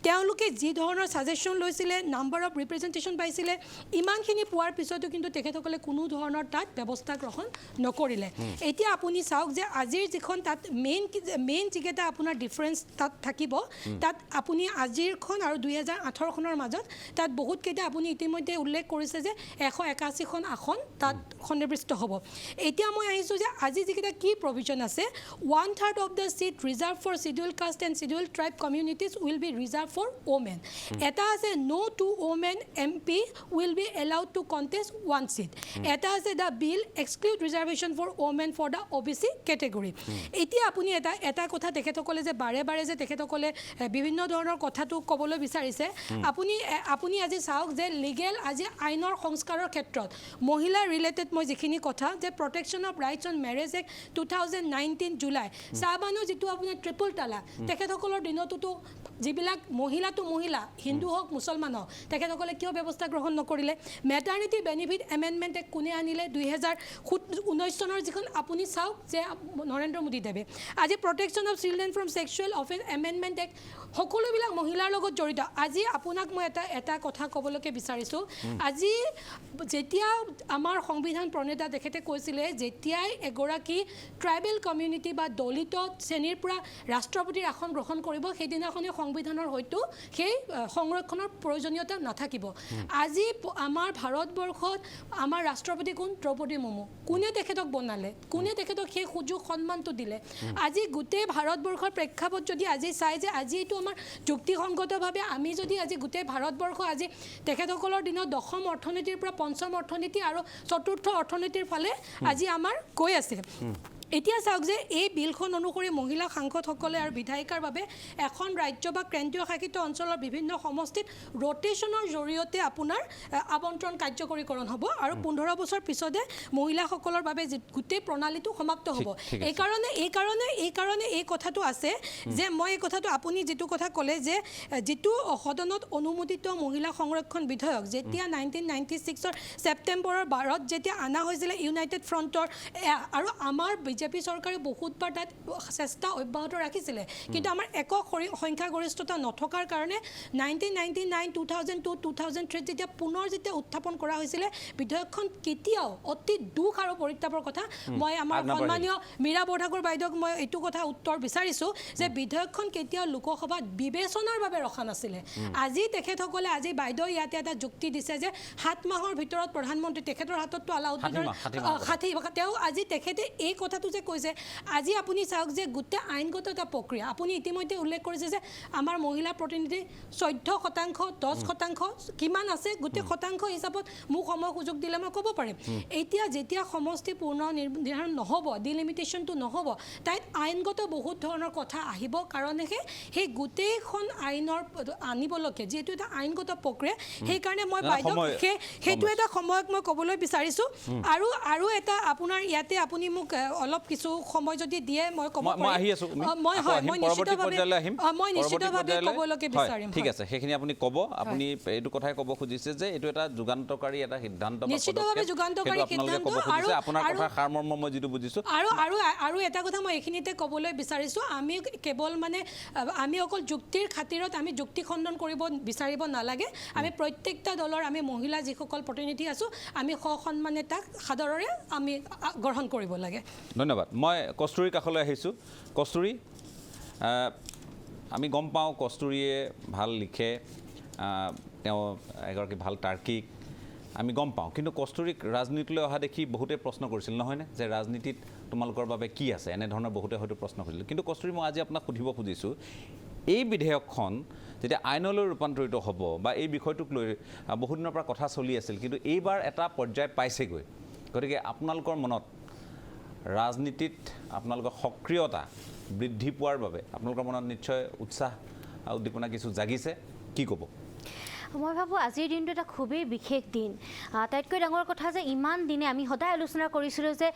Speaker 4: তেওঁলোকে যি ধৰণৰ ছাজেশ্যন নাম্বাৰ অফ ৰিপ্ৰেজেণ্টেশ্যন পাইছিলে ইমানখিনি পোৱাৰ পিছতো কিন্তু তেখেতসকলে কোনো ধৰণৰ তাত ব্যৱস্থা গ্ৰহণ নকৰিলে এতিয়া আপুনি চাওক যে আজিৰ যিখন তাত মেইন যিকেইটা আপোনাৰ ডিফাৰেঞ্চ তাত থাকিব তাত আপুনি আজিৰখন আৰু 2018খনৰ মাজত তাত বহুতকেইটা আপুনি ইতিমধ্যে উল্লেখ কৰিছে যে 181খন আসন তাত সন্নিৱিষ্ট হ'ব এতিয়া মই আহিছোঁ যে আজি যিকেইটা কি প্ৰভিজন আছে 1/3 of the seat reserve for schedule caste and schedule tribe communities will be reserve for women এটা আছে no two women MP will be allowed to contest one seat. Eta ase the bill exclude reservation for women for the OBC category. Etia apuni eta kotha tekhetokole je bare je tekhetokole bibhinno dhoroner kotha tu kobole bicharise apuni aji saok je legal aji ainor সংস্কাৰৰ ক্ষেত্ৰত মহিলা related মই যিখিনি কথা যে protection of rights on marriage act 2019 July সাবানো যেটো আপোনাৰ ট্ৰিপল তালাক তেখেতসকলৰ দিনতো যিবিলাক মহিলাটো মহিলা হিন্দু হওক মুছলমান হওক তেখেতসকলে কিয় ব্যৱস্থা গ্ৰহণ নকৰিলে মেটাৰনিটি বেনিফিট এমেণ্ডমেণ্ট এক কোনে আনিলে 2019 চনৰ যিখন আপুনি চাওক যে নৰেন্দ্ৰ মোদী দেৱে আজি protection of children from sexual offence amendment act সকলোবিলাক মহিলাৰ লগত জড়িত আজি আপোনাক মই এটা কথা ক'বলৈকে বিচাৰিছোঁ আজি যেতিয়া আমাৰ সংবিধান প্ৰণেতা তেখেতে কৈছিলে যেতিয়াই এগৰাকী ট্ৰাইবেল কমিউনিটি বা দলিত শ্ৰেণীৰ পৰা ৰাষ্ট্ৰপতিৰ আসন গ্ৰহণ কৰিব সেইদিনাখনেই সংবিধানৰ হয়তো সেই সংৰক্ষণৰ প্ৰয়োজনীয়তা নাথাকিব আজি আমাৰ ভাৰতবৰ্ষত আমাৰ ৰাষ্ট্ৰপতি কোন দ্ৰৌপদী মুৰ্মু কোনে তেখেতক বনালে কোনে তেখেতক সেই সুযোগ সন্মানটো দিলে আজি গোটেই ভাৰতবৰ্ষৰ প্ৰেক্ষাপট যদি আজি চাই যে আজি এইটো আমাৰ যুক্তিসংগতভাৱে আমি যদি আজি গোটেই ভাৰতবৰ্ষ আজি তেখেতসকলৰ দিনত দশম অৰ্থনীতিৰ পৰা পঞ্চম অৰ্থনীতি আৰু চতুৰ্থ অৰ্থনীতিৰ ফালে আজি আমাৰ গৈ আছে এতিয়া চাওক যে এই বিলখন অনুসৰি মহিলা সাংসদসকলে আৰু বিধায়িকাৰ বাবে এখন ৰাজ্য বা কেন্দ্ৰীয় শাসিত অঞ্চলৰ বিভিন্ন সমষ্টিত ৰোটেশ্যনৰ জৰিয়তে আপোনাৰ আবণ্টন কাৰ্যকৰীকৰণ হ'ব আৰু 15 বছৰ পিছতে মহিলাসকলৰ বাবে গোটেই প্ৰণালীটো সমাপ্ত হ'ব এইকাৰণে এই কথাটো আছে যে মই এই কথাটো আপুনি যিটো কথা ক'লে যে যিটো সদনত অনুমোদিত মহিলা সংৰক্ষণ বিধেয়ক যেতিয়া 1996ৰ ছেপ্টেম্বৰৰ 12ত যেতিয়া অনা হৈছিলে ইউনাইটেড ফ্ৰণ্টৰ আৰু আমাৰ বিজেপি চৰকাৰে বহুতবাৰ তাত চেষ্টা অব্যাহত ৰাখিছিলে কিন্তু আমাৰ একক সংখ্যাগৰিষ্ঠতা নথকাৰ কাৰণে 1999 2002 2003 যেতিয়া পুনৰ যেতিয়া উত্থাপন কৰা হৈছিলে বিধেয়কখন কেতিয়াও অতি দুখ আৰু পৰিতাপৰ কথা মই আমাৰ সন্মানীয় মীৰা বৰঠাকুৰ বাইদেউক মই এইটো কথা উত্তৰ বিচাৰিছোঁ যে বিধেয়কখন কেতিয়াও লোকসভাত বিবেচনাৰ বাবে ৰখা নাছিলে আজি তেখেতসকলে আজি বাইদেউ ইয়াতে এটা যুক্তি দিছে যে 7 মাহৰ ভিতৰত প্ৰধানমন্ত্ৰী তেখেতৰ হাতততো আলাউদ্দিনৰ 60 তেওঁ আজি তেখেতে এই কথাটো যে কৈছে আজি আপুনি চাওক যে গোটেই আইনগত এটা প্ৰক্ৰিয়া আপুনি ইতিমধ্যে উল্লেখ কৰিছে যে আমাৰ মহিলা প্ৰতিনিধি 14%, 10% কিমান আছে গোটেই শতাংশ হিচাপত মোক সময় সুযোগ দিলে মই ক'ব পাৰিম এতিয়া যেতিয়া সমষ্টি পূৰ্ণ নিৰ্ধাৰণ নহ'ব ডিলিমিটেশ্যনটো নহ'ব তাইত আইনগত বহুত ধৰণৰ কথা আহিব কাৰণেহে সেই গোটেইখন আইনৰ আনিবলৈকে যিহেতু এটা আইনগত প্ৰক্ৰিয়া সেইকাৰণে মই বাইদেউ সেইটো এটা সময়ক মই ক'বলৈ বিচাৰিছোঁ আৰু এটা আপোনাৰ ইয়াতে আপুনি মোক অলপ কিছু সময় যদি দিয়ে মই ক'ব মই নিশ্চিতভাৱে ক'বলৈকে বিচাৰিম
Speaker 1: ঠিক আছে সেইখিনি আপুনি ক'ব আপুনি এইটো কথাই ক'ব খুজিছে যে এইটো এটা যুগান্তকাৰী এটা সিদ্ধান্ত
Speaker 4: নিশ্চিতভাৱে যুগান্তকাৰী সিদ্ধান্ত
Speaker 1: আপোনাৰ কথা সাৰমৰ্ম মই যিটো বুজিছোঁ
Speaker 4: আৰু এটা কথা মই এইখিনিতে ক'বলৈ বিচাৰিছোঁ আমি কেৱল মানে আমি অকল যুক্তিৰ খাতিৰত আমি যুক্তি খণ্ডন কৰিব বিচাৰিব নালাগে আমি প্ৰত্যেকটা দলৰ আমি মহিলা যিসকল প্ৰতিনিধি আছোঁ আমি সসন্মানে তাক সাদৰেৰে আমি গ্ৰহণ কৰিব লাগে
Speaker 1: ধন্যবাদ মই কস্তুৰীৰ কাষলৈ আহিছোঁ কস্তুৰী আমি গম পাওঁ কস্তুৰীয়ে ভাল লিখে তেওঁ এগৰাকী ভাল তাৰ্কিক আমি গম পাওঁ কিন্তু কস্তুৰীক ৰাজনীতিলৈ অহা দেখি বহুতে প্ৰশ্ন কৰিছিল নহয়নে যে ৰাজনীতিত তোমালোকৰ বাবে কি আছে এনেধৰণৰ বহুতে হয়তো প্ৰশ্ন কৰিছিল কিন্তু কস্তুৰী মই আজি আপোনাক সুধিব খুজিছোঁ এই বিধেয়কখন যেতিয়া আইনলৈ ৰূপান্তৰিত হ'ব বা এই বিষয়টোক লৈ বহুদিনৰ পৰা কথা চলি আছিল কিন্তু এইবাৰ এটা পৰ্যায় পাইছেগৈ গতিকে আপোনালোকৰ মনত ৰাজনীতিত আপোনালোকৰ সক্ৰিয়তা বৃদ্ধি পোৱাৰ বাবে আপোনালোকৰ মনত নিশ্চয় উৎসাহ উদ্দীপনা কিছু জাগিছে কি ক'ব
Speaker 5: মই ভাবোঁ আজিৰ দিনটো এটা খুবেই বিশেষ দিন আটাইতকৈ ডাঙৰ কথা যে ইমান দিনে আমি সদায় আলোচনা কৰিছিলোঁ যে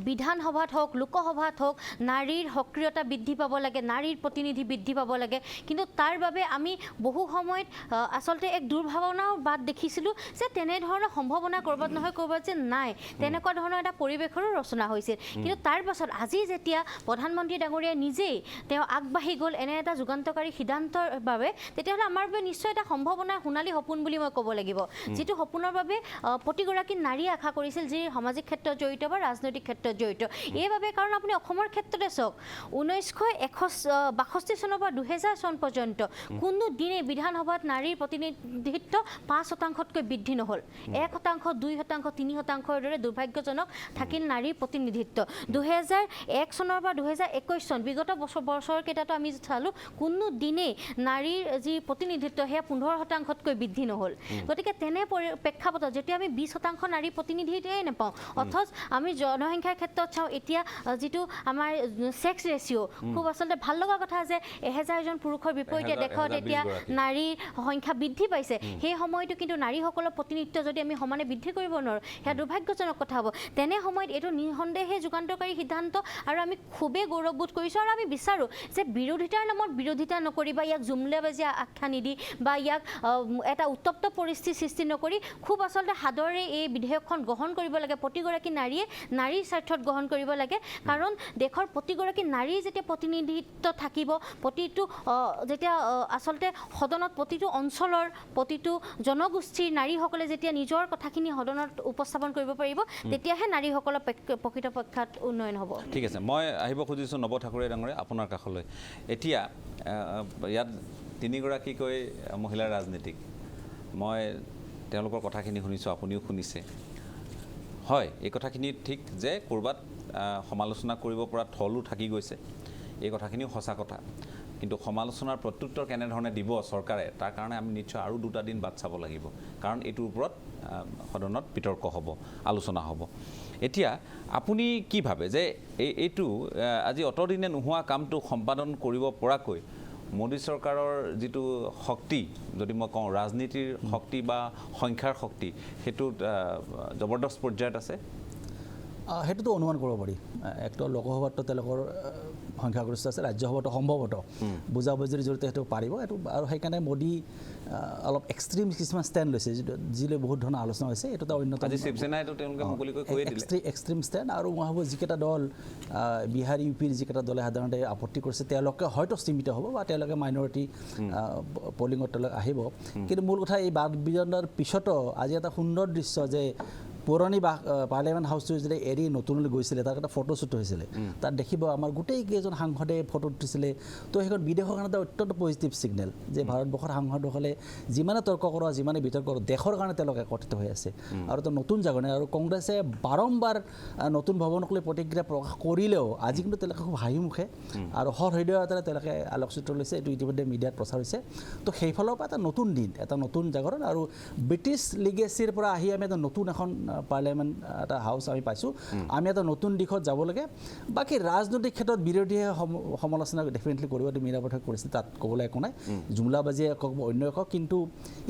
Speaker 5: বিধানসভাত হওক লোকসভাত হওক নাৰীৰ সক্ৰিয়তা বৃদ্ধি পাব লাগে নাৰীৰ প্ৰতিনিধি বৃদ্ধি পাব লাগে কিন্তু তাৰ বাবে আমি বহু সময়ত আচলতে এক দুৰ্ভাৱনাও বাদ দেখিছিলোঁ যে তেনেধৰণৰ সম্ভাৱনা ক'ৰবাত নহয় ক'ৰবাত যে নাই তেনেকুৱা ধৰণৰ এটা পৰিৱেশৰো ৰচনা হৈছিল কিন্তু তাৰ পাছত আজি যেতিয়া প্ৰধানমন্ত্ৰী ডাঙৰীয়াই নিজেই তেওঁ আগবাঢ়ি গ'ল এনে এটা যুগান্তকাৰী সিদ্ধান্তৰ বাবে তেতিয়াহ'লে আমাৰ বাবে নিশ্চয় এটা সম্ভাৱনা সোণালী সপোন বুলি মই ক'ব লাগিব যিটো সপোনৰ বাবে প্ৰতিগৰাকী নাৰীয়ে আশা কৰিছিল যি সামাজিক ক্ষেত্ৰত জড়িত বা ৰাজনৈতিক ক্ষেত্ৰত জড়িত এইবাবে কাৰণ আপুনি অসমৰ ক্ষেত্ৰতে চাওক 1962 চনৰ পৰা 2000 চন পৰ্যন্ত কোনো দিনে বিধানসভাত নাৰীৰ প্ৰতিনিধিত্ব 5%তকৈ বৃদ্ধি নহ'ল 1%, 2%, 3%ৰ দৰে দুৰ্ভাগ্যজনক থাকিল নাৰীৰ প্ৰতিনিধিত্ব 2001 চনৰ পৰা 2021 চন বিগত বছৰ কেইটাতো আমি চালোঁ কোনো দিনে নাৰীৰ যি প্ৰতিনিধিত্ব সেয়া 15%তকৈ বৃদ্ধি নহ'ল গতিকে তেনে প্ৰেক্ষাপটত যেতিয়া আমি 20% নাৰী প্ৰতিনিধিত্বই নাপাওঁ অথচ আমি জনসংখ্যাৰ ক্ষেত্ৰত চাওঁ এতিয়া যিটো আমাৰ ছেক্স ৰেচিঅ' খুব আচলতে ভাল লগা কথা যে 1000 জন পুৰুষৰ বিপৰীতে দেশত এতিয়া নাৰীৰ সংখ্যা বৃদ্ধি পাইছে সেই সময়তো কিন্তু নাৰীসকলৰ প্ৰতিনিধিত্ব যদি আমি সমানে বৃদ্ধি কৰিব নোৱাৰোঁ সেয়া দুৰ্ভাগ্যজনক কথা হ'ব তেনে সময়ত এইটো নিঃসন্দেহে যুগান্তকাৰী সিদ্ধান্ত আৰু আমি খুবেই গৌৰৱবোধ কৰিছোঁ আৰু আমি বিচাৰোঁ যে বিৰোধিতাৰ নামত বিৰোধিতা নকৰি বা ইয়াক জুমলাবাজি আখ্যা নিদি বা ইয়াক এটা উত্তপ্ত পৰিস্থিতি সৃষ্টি নকৰি খুব আচলতে সাদৰে এই বিধেয়কখন গ্ৰহণ কৰিব লাগে প্ৰতিগৰাকী নাৰীয়ে নাৰীৰ স্বাৰ্থত গ্ৰহণ কৰিব লাগে কাৰণ দেশৰ প্ৰতিগৰাকী নাৰীৰ যেতিয়া প্ৰতিনিধিত্ব থাকিব প্ৰতিটো যেতিয়া আচলতে সদনত প্ৰতিটো অঞ্চলৰ প্ৰতিটো জনগোষ্ঠীৰ নাৰীসকলে যেতিয়া নিজৰ কথাখিনি সদনত উপস্থাপন কৰিব পাৰিব তেতিয়াহে নাৰীসকলৰ প্ৰকৃতপক্ষত উন্নয়ন হ'ব
Speaker 1: ঠিক আছে মই আহিব খুজিছোঁ নৱ ঠাকুৰীয়া ডাঙৰীয়া আপোনাৰ কাষলৈ এতিয়া ইয়াত তিনিগৰাকীকৈ মহিলাৰ ৰাজনীতিক মই তেওঁলোকৰ কথাখিনি শুনিছোঁ আপুনিও শুনিছে হয় এই কথাখিনি ঠিক যে ক'ৰবাত সমালোচনা কৰিব পৰা থলো থাকি গৈছে এই কথাখিনিও সঁচা কথা কিন্তু সমালোচনাৰ প্ৰত্যুত্তৰ কেনেধৰণে দিব চৰকাৰে তাৰ কাৰণে আমি নিশ্চয় আৰু 2টা দিন বাট চাব লাগিব কাৰণ এইটোৰ ওপৰত সদনত বিতৰ্ক হ'ব আলোচনা হ'ব এতিয়া আপুনি কি ভাবে যে এইটো আজি অতদিনে নোহোৱা কামটো সম্পাদন কৰিব পৰাকৈ মোদী চৰকাৰৰ যিটো শক্তি যদি মই কওঁ ৰাজনীতিৰ শক্তি বা সংখ্যাৰ শক্তি সেইটো জবৰদস্ত পৰ্যায়ত আছে
Speaker 6: সেইটোতো অনুমান কৰিব পাৰি একটা লোকসভাতো তেওঁলোকৰ সংখ্যাগৰিষ্ঠ আছে ৰাজ্যসভাতো সম্ভৱতঃ বুজাবুজিৰ জৰিয়তে সেইটো পাৰিব এইটো আৰু সেইকাৰণে মোদী অলপ এক্সট্ৰিম কিছুমান ষ্টেণ্ড লৈছে যিলৈ বহুত ধৰণৰ আলোচনা হৈছে এইটো এটা অন্যতম
Speaker 1: আজি শিৱসেনাইতো তেওঁলোকে মুকলিকৈ কৈ দিলে
Speaker 6: এক্সট্ৰিম ষ্টেণ্ড আৰু মই ভাবোঁ যিকেইটা দল বিহাৰ ইউপিৰ যিকেইটা দলে সাধাৰণতে আপত্তি কৰিছে তেওঁলোকে হয়তো সীমিত হ'ব বা তেওঁলোকে মাইনৰিটি পলিঙত তেওঁলোকে আহিব কিন্তু মূল কথা এই বাদ বিতণ্ডাৰ পিছতো আজি এটা সুন্দৰ দৃশ্য যে পুৰণি পাৰ্লিয়ামেণ্ট হাউচটো যেতিয়া এৰি নতুনলৈ গৈছিলে তাৰ এটা ফটোশ্বুট হৈছিলে তাত দেখিব আমাৰ গোটেই কেইজন সাংসদে ফটো উঠিছিলে তো সেইখন বিদেশৰ কাৰণে এটা অত্যন্ত পজিটিভ ছিগনেল যে ভাৰতবৰ্ষৰ সাংসদসকলে যিমানে তৰ্ক কৰা যিমানে বিতৰ্ক কৰা দেশৰ কাৰণে তেওঁলোকে একত্ৰিত হৈ আছে আৰু এটা নতুন জাগৰণে আৰু কংগ্ৰেছে বাৰম্বাৰ নতুন ভৱনক লৈ প্ৰতিক্ৰিয়া প্ৰকাশ কৰিলেও আজি কিন্তু তেওঁলোকে খুব হাঁহিমুখে আৰু সহৃদয়তাৰে তেওঁলোকে আলোকচিত্ৰ লৈছে এইটো ইতিমধ্যে মিডিয়াত প্ৰচাৰ হৈছে তো সেইফালৰ পৰা এটা নতুন দিন এটা নতুন জাগৰণ আৰু ব্ৰিটিছ লিগেচিৰ পৰা আহি আমি এটা নতুন এখন পাৰ্লিয়ামেণ্ট এটা হাউচ আমি পাইছোঁ আমি এটা নতুন দিশত যাব লাগে বাকী ৰাজনৈতিক ক্ষেত্ৰত বিৰোধীয়ে সমালোচনা ডেফিনেটলি কৰিব এইটো মীৰা পটে কৰিছে তাত ক'বলৈ একো নাই জুমলাবাজিয়ে কওক অন্য কওক কিন্তু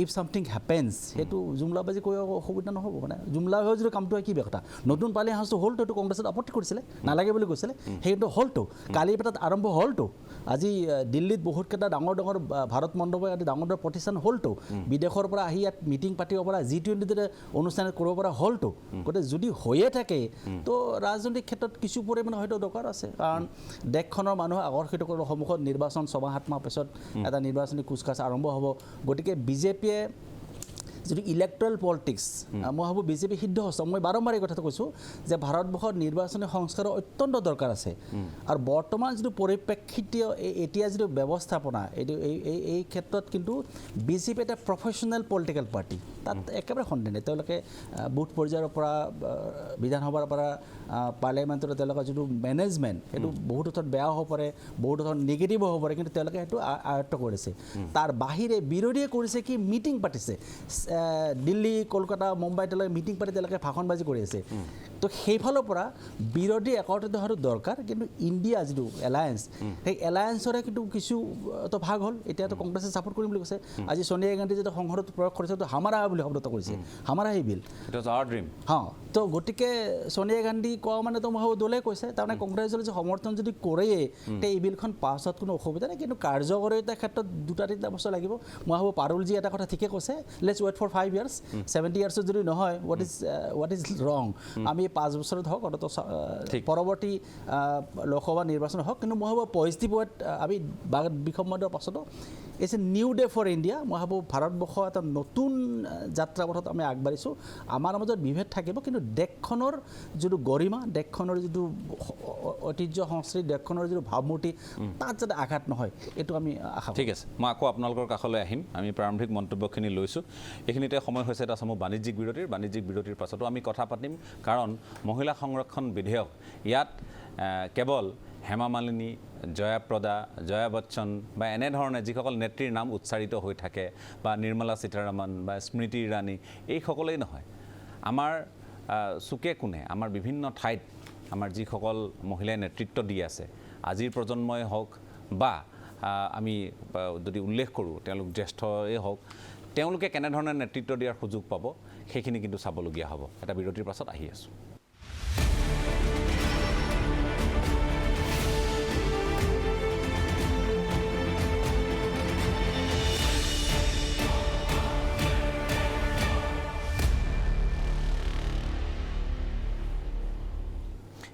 Speaker 6: ইফ ছামথিং হেপেন্স সেইটো জুমলাবাজি কৈ অসুবিধা নহ'ব মানে জুমলা হৈ যদি কামটো হয় কি কথা নতুন পাৰ্লিয়ামেণ্ট হাউচটো হ'লতো এইটো কংগ্ৰেছত আপত্তি কৰিছিলে নালাগে বুলি কৈছিলে সেইটো হ'লতো কালিৰ পৰা তাত আৰম্ভ হ'লতো আজি দিল্লীত বহুতকেইটা ডাঙৰ ডাঙৰ ভাৰত মণ্ডপৰ আদি ডাঙৰ ডাঙৰ প্ৰতিষ্ঠান হ'লতো বিদেশৰ পৰা আহি ইয়াত মিটিং পাতিব পৰা G20 অনুষ্ঠানত কৰিব পৰা হ'লতো গতিকে যদি হৈয়ে থাকে তো ৰাজনৈতিক ক্ষেত্ৰত কিছু পৰিমাণে হয়তো দৰকাৰ আছে কাৰণ দেশখনৰ মানুহ আকৰ্ষিত কৰাৰ সন্মুখত নিৰ্বাচন 6-7 মাহ পিছত এটা নিৰ্বাচনী কুচকাচ আৰম্ভ হ'ব গতিকে বিজেপিয়ে যদি ইলেক্ট্ৰেল পলিটিক্স মই ভাবোঁ বিজেপি সিদ্ধ হস্ত মই বাৰম্বাৰ এই কথাটো কৈছোঁ যে ভাৰতবৰ্ষত নিৰ্বাচনী সংস্কাৰৰ অত্যন্ত দৰকাৰ আছে আৰু বৰ্তমান যিটো পৰিপ্ৰেক্ষিত এতিয়া যিটো ব্যৱস্থাপনা এইটো এই ক্ষেত্ৰত কিন্তু বিজেপি এটা প্ৰফেশ্যনেল পলিটিকেল পাৰ্টি তাত একেবাৰে সন্দেহ নাই তেওঁলোকে বুথ পৰ্যায়ৰ পৰা বিধানসভাৰ পৰা পাৰ্লিয়ামেণ্টৰ তেওঁলোকৰ যিটো মেনেজমেণ্ট সেইটো বহুত অৰ্থত বেয়া হ'ব পাৰে বহুত অৰ্থত নিগেটিভ হ'ব পাৰে কিন্তু তেওঁলোকে সেইটো আয়ত্ব কৰিছে তাৰ বাহিৰে বিৰোধীয়ে কৰিছে কি মিটিং পাতিছে দিল্লী কলকাতা মুম্বাই তেওঁলোকে মিটিং পাতি তেওঁলোকে ভাষণবাজি কৰি আছে তো সেইফালৰ পৰা বিৰোধী একত্ৰিত হোৱাটো দৰকাৰ কিন্তু ইণ্ডিয়া যিটো এলায়েন্স সেই এলায়েন্সৰে কিন্তু কিছু তো ভাগ হ'ল এতিয়াতো কংগ্ৰেছে ছাপোৰ্ট কৰিম বুলি কৈছে আজি সোনিয়া গান্ধী যেতিয়া সংসদত প্ৰয়োগ কৰিছে তো হামাৰা বুলি শব্দটো কৰিছে হামাৰা হি বিল তো গতিকে সোনিয়া গান্ধী কোৱা মানে তো মই দলে কৈছে তাৰমানে কংগ্ৰেছৰ যে সমৰ্থন যদি কৰেয়ে তে এই বিলখন পাছ হোৱাত কোনো অসুবিধা নাই কিন্তু কাৰ্যকৰীতাৰ ক্ষেত্ৰত 2-3 বছৰ লাগিব মই ভাবোঁ পাৰুলজী এটা কথা ঠিকে কৈছে let's weight for 5 years 70 years যদি নহয় হোৱাট ইজ ৰং আমি 5 বছৰত হওক অন্তত পৰৱৰ্তী লোকসভা নিৰ্বাচন হওক কিন্তু মই ভাবোঁ পজিটিভ ৱেট আমি বিসম্বাদৰ পাছতো it's a new day for India মই ভাবোঁ ভাৰতবৰ্ষ এটা নতুন যাত্ৰাপথত আমি আগবাঢ়িছোঁ আমাৰ মাজত বিভেদ থাকিব কিন্তু দেশখনৰ যিটো গৰিমা দেশখনৰ যিটো ঐতিহ্য সংস্কৃতি দেশখনৰ যিটো ভাৱমূৰ্তি তাত যাতে আঘাত নহয় এইটো আমি আশা
Speaker 1: ঠিক আছে মই আকৌ আপোনালোকৰ কাষলৈ আহিম আমি প্ৰাৰম্ভিক মন্তব্যখিনি লৈছোঁ এইখিনিতে সময় হৈছে এটা সমূহ বাণিজ্যিক বিৰতিৰ পাছতো আমি কথা পাতিম কাৰণ মহিলা সংৰক্ষণ বিধেয়ক ইয়াত কেৱল হেমা মালিনী জয়াপ্ৰদা জয়া বচ্চন বা এনেধৰণে যিসকল নেত্ৰীৰ নাম উচ্চাৰিত হৈ থাকে বা নিৰ্মলা সীতাৰামন বা স্মৃতি ইৰাণী এইসকলেই নহয় আমাৰ চুকে কোণে আমাৰ বিভিন্ন ঠাইত আমাৰ যিসকল মহিলাই নেতৃত্ব দি আছে আজিৰ প্ৰজন্মই হওক বা আমি যদি উল্লেখ কৰোঁ তেওঁলোক জ্যেষ্ঠই হওক তেওঁলোকে কেনেধৰণে নেতৃত্ব দিয়াৰ সুযোগ পাব সেইখিনি কিন্তু চাবলগীয়া হ'ব এটা বিৰতিৰ পাছত আহি আছোঁ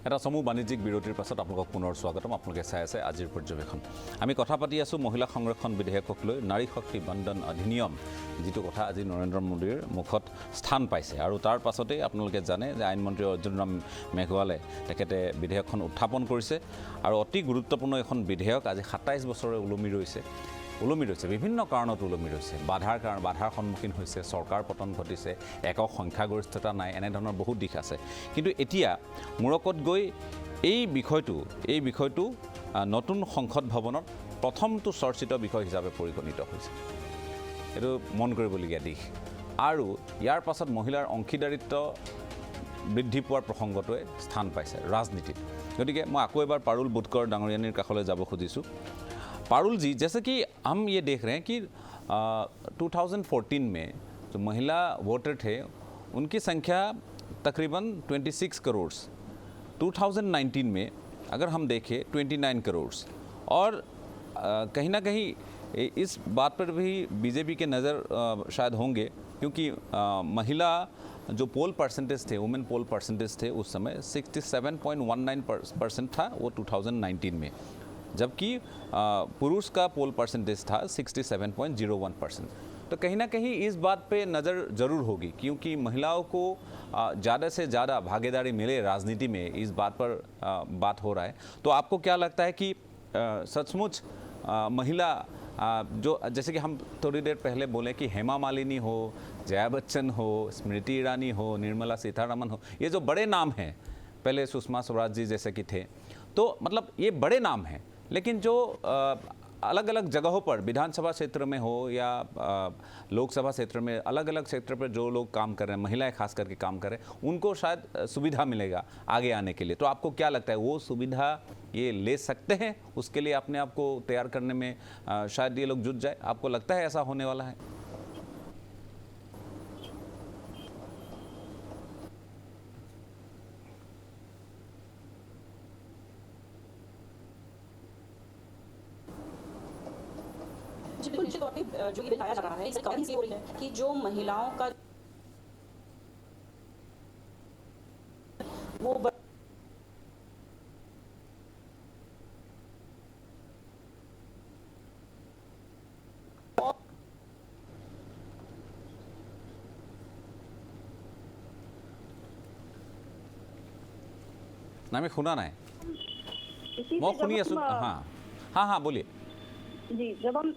Speaker 1: এটা সমূহ বাণিজ্যিক বিৰতিৰ পাছত আপোনালোকক পুনৰ স্বাগতম আপোনালোকে চাই আছে আজিৰ পৰ্যবেক্ষণ আমি কথা পাতি আছোঁ মহিলা সংৰক্ষণ বিধেয়কক লৈ নাৰী শক্তি বন্দন অধিনিয়ম যিটো কথা আজি নৰেন্দ্ৰ মোদীৰ মুখত স্থান পাইছে আৰু তাৰ পাছতেই আপোনালোকে জানে যে আইনমন্ত্ৰী অৰ্জুন ৰাম মেঘৱালে তেখেতে বিধেয়কখন উত্থাপন কৰিছে আৰু অতি গুৰুত্বপূৰ্ণ এখন বিধেয়ক আজি 27 বছৰে ওলমি ৰৈছে বিভিন্ন কাৰণত ওলমি ৰৈছে বাধাৰ সন্মুখীন হৈছে চৰকাৰ পতন ঘটিছে একক সংখ্যাগৰিষ্ঠতা নাই এনেধৰণৰ বহুত দিশ আছে কিন্তু এতিয়া মূৰকত গৈ এই বিষয়টো নতুন সংসদ ভৱনত প্ৰথমটো চৰ্চিত বিষয় হিচাপে পৰিগণিত হৈছে এইটো মন কৰিবলগীয়া দিশ আৰু ইয়াৰ পাছত মহিলাৰ অংশীদাৰিত্ব বৃদ্ধি পোৱাৰ প্ৰসংগটোৱে স্থান পাইছে ৰাজনীতিত গতিকে মই আকৌ এবাৰ পাৰুল বুটকৰ ডাঙৰীয়ানীৰ কাষলৈ যাব খুজিছোঁ पारुल जी जैसे कि हम ये देख रहे हैं कि 2014 में जो महिला वोटर थे उनकी संख्या तकरीबन 26 करोड़ 2019 में अगर हम देखें 29 करोड़ और कहीं ना कहीं इस बात पर भी बीजेपी के नज़र शायद होंगे क्योंकि महिला जो पोल परसेंटेज थे वुमेन पोल परसेंटेज थे उस समय 67.19% था वो 2019 में जबकि पुरुष का पोल परसेंटेज था 67.01%। तो कहीं ना कहीं इस बात पे नज़र ज़रूर होगी, क्योंकि महिलाओं को ज़्यादा से ज़्यादा भागीदारी मिले राजनीति में, इस बात पर बात हो रहा है। तो आपको क्या लगता है कि सचमुच महिला जो, जैसे कि हम थोड़ी देर पहले बोले कि हेमा मालिनी हो, जया बच्चन हो, स्मृति ईरानी हो, निर्मला सीतारमण हो, ये जो बड़े नाम हैं, पहले सुषमा स्वराज जी जैसे कि थे, तो मतलब ये बड़े नाम हैं, लेकिन जो अलग अलग जगहों पर विधानसभा क्षेत्र में हो या लोकसभा क्षेत्र में, अलग अलग क्षेत्र पर जो लोग काम कर रहे हैं, महिलाएं खास करके काम कर रहे हैं, उनको शायद सुविधा मिलेगा आगे आने के लिए। तो आपको क्या लगता है, वो सुविधा ये ले सकते हैं? उसके लिए अपने आप को तैयार करने में शायद ये लोग जुट जाए? आपको लगता है ऐसा होने वाला है?
Speaker 2: बिल्कुल निश्चित तौर पे जो ये दिखाया जा रहा है, इससे काफी इसलिए हो रही है कि जो महिलाओं का वो
Speaker 1: আমি শুনা নাই, मैं শুনি আছো। हाँ हाँ हाँ बोलिए।
Speaker 7: जी, जब हम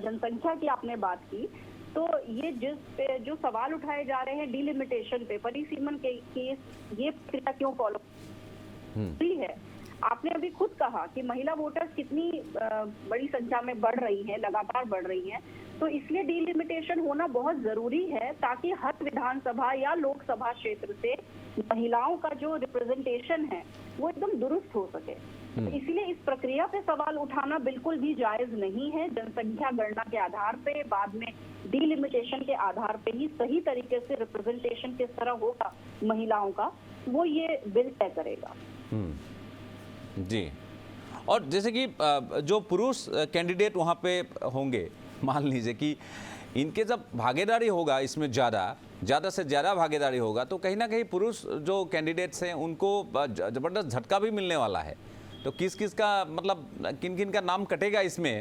Speaker 7: जनसंख्या की आपने बात की, तो ये जो सवाल उठाए जा रहे हैं डिलिमिटेशन पे, परिसीमन के केस, ये प्रक्रिया क्यों फॉलो है? आपने अभी खुद कहा कि महिला वोटर्स कितनी बड़ी संख्या में बढ़ रही है, लगातार बढ़ रही हैं, तो इसलिए डिलिमिटेशन होना बहुत जरूरी है ताकि हर विधानसभा या लोकसभा क्षेत्र से महिलाओं का जो रिप्रेजेंटेशन है वो एकदम दुरुस्त हो सके। इसलिए इस प्रक्रिया पे सवाल उठाना बिल्कुल भी जायज नहीं है। जनसंख्या गणना के आधार पे, बाद में डिलिमिटेशन के आधार पे ही सही तरीके से रिप्रेजेंटेशन किस तरह होगा महिलाओं का, वो ये बिल तय करेगा।
Speaker 1: जी, और जैसे कि जो पुरुष कैंडिडेट वहाँ पे होंगे, मान लीजिए कि इनके जब भागीदारी होगा, इसमें ज़्यादा से ज़्यादा भागीदारी होगा, तो कहीं ना कहीं पुरुष जो कैंडिडेट्स हैं उनको ज़बरदस्त झटका भी मिलने वाला है। तो किस किस का, मतलब किन किन का नाम कटेगा इसमें